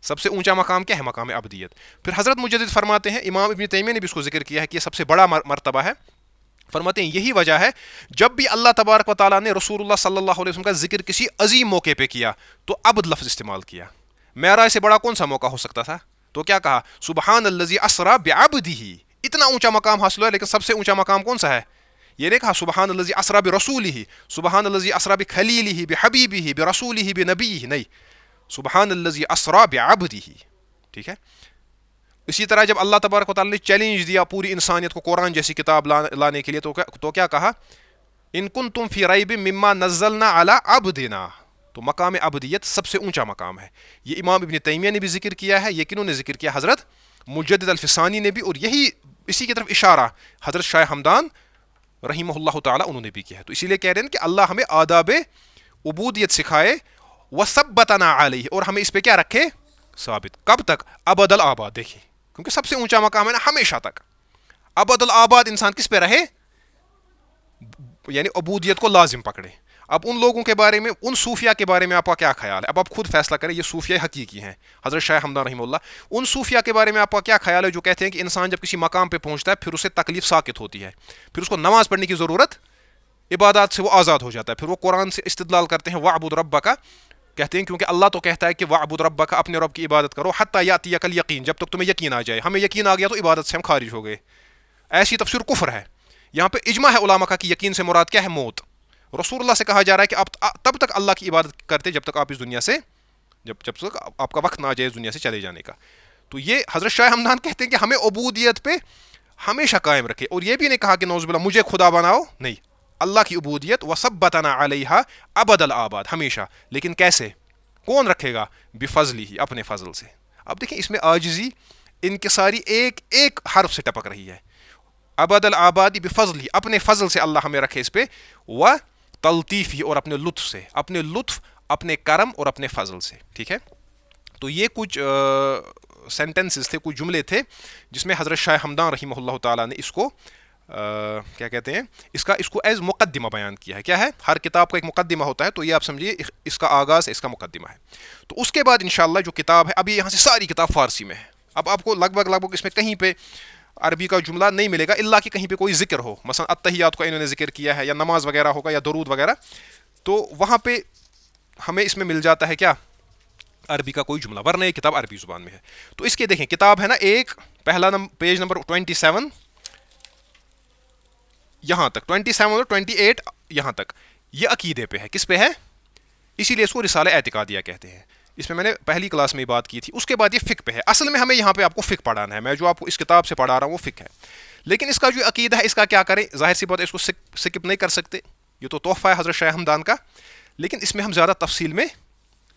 سب سے اونچا مقام کیا ہے؟ مقام عبدیت. پھر حضرت مجدد فرماتے ہیں، امام ابن تیمیہ نے بھی اس کو ذکر کیا ہے کہ یہ سب سے بڑا مرتبہ ہے. فرماتے ہیں یہی وجہ ہے جب بھی اللہ تبارک و تعالیٰ نے رسول اللہ صلی اللہ علیہ وسلم کا ذکر کسی عظیم موقع پہ کیا تو عبد لفظ استعمال کیا. معراج سے بڑا کون سا موقع ہو سکتا تھا؟ تو کیا کہا؟ سبحان الذی اسری بعبدہ. اتنا اونچا مقام حاصل ہوا، لیکن سب سے اونچا مقام کون سا ہے؟ یہ نہیں کہا سبحان الذی اسری برسولہ، سبحان الذی اسری بخلیلہ بحبیبہ برسولہ بنبیہ، نہیں، سبحان الذی اسری بعبدہ. ٹھیک ہے. اسی طرح جب اللہ تبارک و تعالیٰ نے چیلنج دیا پوری انسانیت کو قرآن جیسی کتاب لانے کے لیے، تو کیا کہا؟ ان کنتم فی ریب مما نزلنا علی عبدنا. تو مقام عبدیت سب سے اونچا مقام ہے. یہ امام ابن تیمیہ نے بھی ذکر کیا ہے، یہ کنہوں نے ذکر کیا؟ حضرت مجدد الفسانی نے بھی، اور یہی اسی کی طرف اشارہ حضرت شاہ ہمدان رحمہ اللہ تعالیٰ انہوں نے بھی کیا ہے. تو اسی لیے کہہ رہے ہیں کہ اللہ ہمیں آداب عبودیت سکھائے وثبتنا علیہ، اور ہمیں اس پہ کیا رکھے؟ ثابت. کب تک؟ ابد الآباد. دیکھیں کیونکہ سب سے اونچا مقام ہے نا، ہمیشہ تک. ابد الآباد انسان کس پہ رہے؟ یعنی عبودیت کو لازم پکڑے. اب ان لوگوں کے بارے میں، ان صوفیہ کے بارے میں آپ کا کیا خیال ہے؟ اب آپ خود فیصلہ کریں، یہ صوفیہ حقیقی ہیں حضرت شاہ ہمدان رحمہ اللہ. ان صوفیہ کے بارے میں آپ کا کیا خیال ہے جو کہتے ہیں کہ انسان جب کسی مقام پہ پہنچتا ہے پھر اسے تکلیف ساقط ہوتی ہے، پھر اس کو نماز پڑھنے کی ضرورت، عبادات سے وہ آزاد ہو جاتا ہے، پھر وہ قرآن سے استدلال کرتے ہیں وَاعْبُدْ رَبَّكَ، کہتے ہیں کیونکہ اللہ تو کہتا ہے کہ وَاعْبُدْ رَبَّكَ، اپنے رب کی عبادت کرو حَتَّى يَأْتِيَكَ الْيَقِينُ، جب تک تمہیں یقین آ جائے. ہمیں یقین آ گیا تو عبادت سے ہم خارج ہو گئے. ایسی تفسیر کفر ہے. یہاں پہ اجماع ہے علماء کا کہ یقین سے مراد کیا ہے؟ موت. رسول اللہ سے کہا جا رہا ہے کہ آپ تب تک اللہ کی عبادت کرتے جب تک آپ اس دنیا سے، جب تک آپ کا وقت نہ آ جائے اس دنیا سے چلے جانے کا. تو یہ حضرت شاہ ہمدان کہتے ہیں کہ ہمیں عبودیت پہ ہمیشہ قائم رکھے، اور یہ بھی نہیں کہا کہ نعوذ باللہ مجھے خدا بناؤ، نہیں، اللہ کی عبودیت وثبتنا علیہا ابد الآباد، ہمیشہ. لیکن کیسے؟ کون رکھے گا؟ بفضلہ، اپنے فضل سے. اب دیکھیں اس میں عاجزی انکساری ایک ایک حرف سے ٹپک رہی ہے. ابد الآبادی بفضلہ، اپنے فضل سے اللہ ہمیں رکھے اس پہ، و تلطیفی، اور اپنے لطف سے، اپنے لطف، اپنے کرم اور اپنے فضل سے. ٹھیک ہے. تو یہ کچھ سینٹنسز تھے، کچھ جملے تھے جس میں حضرت شاہ ہمدان رحمہ اللہ تعالیٰ نے اس کو کیا کہتے ہیں، اس کو ایز مقدمہ بیان کیا ہے. کیا ہے؟ ہر کتاب کا ایک مقدمہ ہوتا ہے، تو یہ آپ سمجھیے اس کا آغاز ہے، اس کا مقدمہ ہے. تو اس کے بعد انشاءاللہ جو کتاب ہے، ابھی یہاں سے ساری کتاب فارسی میں ہے. اب آپ کو لگ بھگ اس میں کہیں پہ عربی کا جملہ نہیں ملے گا، الا کہ کہیں پہ کوئی ذکر ہو، مثلا التحیات کو انہوں نے ذکر کیا ہے، یا نماز وغیرہ ہوگا، یا درود وغیرہ، تو وہاں پہ ہمیں اس میں مل جاتا ہے کیا؟ عربی کا کوئی جملہ، ورنہ یہ کتاب عربی زبان میں ہے. تو اس کے دیکھیں کتاب ہے نا، ایک پہلا پیج نمبر 27 یہاں تک، 27 اور 28 یہاں تک، یہ عقیدے پہ ہے. کس پہ ہے؟ اسی لیے اس کو رسالہ اعتقادیہ کہتے ہیں. اس میں نے پہلی کلاس میں بات کی تھی. اس کے بعد یہ فقہ پہ ہے. اصل میں ہمیں یہاں پہ آپ کو فقہ پڑھانا ہے. میں جو آپ کو اس کتاب سے پڑھا رہا ہوں وہ فقہ ہے، لیکن اس کا جو عقیدہ ہے اس کا کیا کریں؟ ظاہر سی بات ہے اس کو سکپ نہیں کر سکتے، یہ تو تحفہ ہے حضرت شاہ ہمدان کا، لیکن اس میں ہم زیادہ تفصیل میں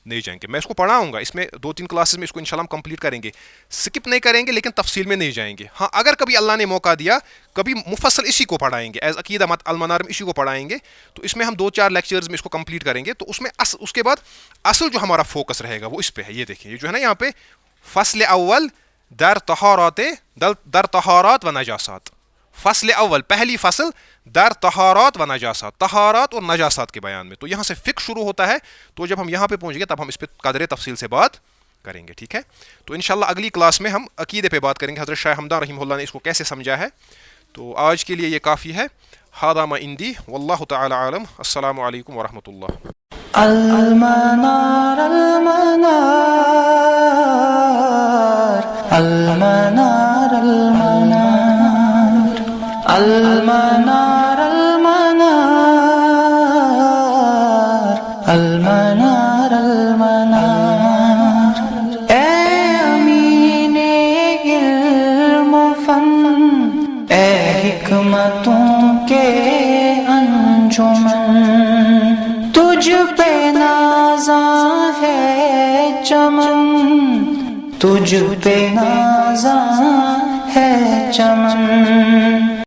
نہیں جائیں گے. میں اس کو پڑھاؤں گا, اس میں 2-3 کلاسز میں اس کو انشاءاللہ ہم کمپلیٹ کریں گے. سکپ نہیں کریں گے لیکن تفصیل میں نہیں جائیں گے. ہاں اگر کبھی اللہ نے موقع دیا کبھی مفصل اسی کو پڑھائیں گے, ایز عقیدہ مت المنار میں اسی کو پڑھائیں گے, تو اس میں ہم 2-4 لیکچرز میں اس کو کمپلیٹ کریں گے. تو اس میں اس کے بعد اصل جو ہمارا فوکس رہے گا وہ اس پہ ہے. یہ دیکھیں, یہ جو ہے نا یہاں پہ فصل اول در طہارات و نجاسات. فصل اول, پہلی فصل در طہارات و نجاسات, طہارات اور نجاسات کے بیان میں. تو یہاں سے فقہ شروع ہوتا ہے. تو جب ہم یہاں پہ پہنچ گئے تب ہم اس پہ قدر تفصیل سے بات کریں گے. ٹھیک ہے, تو انشاءاللہ اگلی کلاس میں ہم عقیدے پہ بات کریں گے, حضرت شاہ حمدان رحمہ اللہ نے اس کو کیسے سمجھا ہے. تو آج کے لیے یہ کافی ہے. ھذا ما عندی واللہ تعالی عالم. السلام علیکم ورحمۃ اللہ. المنار المنار المنار المنار المنار المنار المنار. اے امین علم و فن, اے حکمتوں کے انجمن, تجھ پہ نازاں ہے چمن, تجھ پہ نازاں ہے چمن.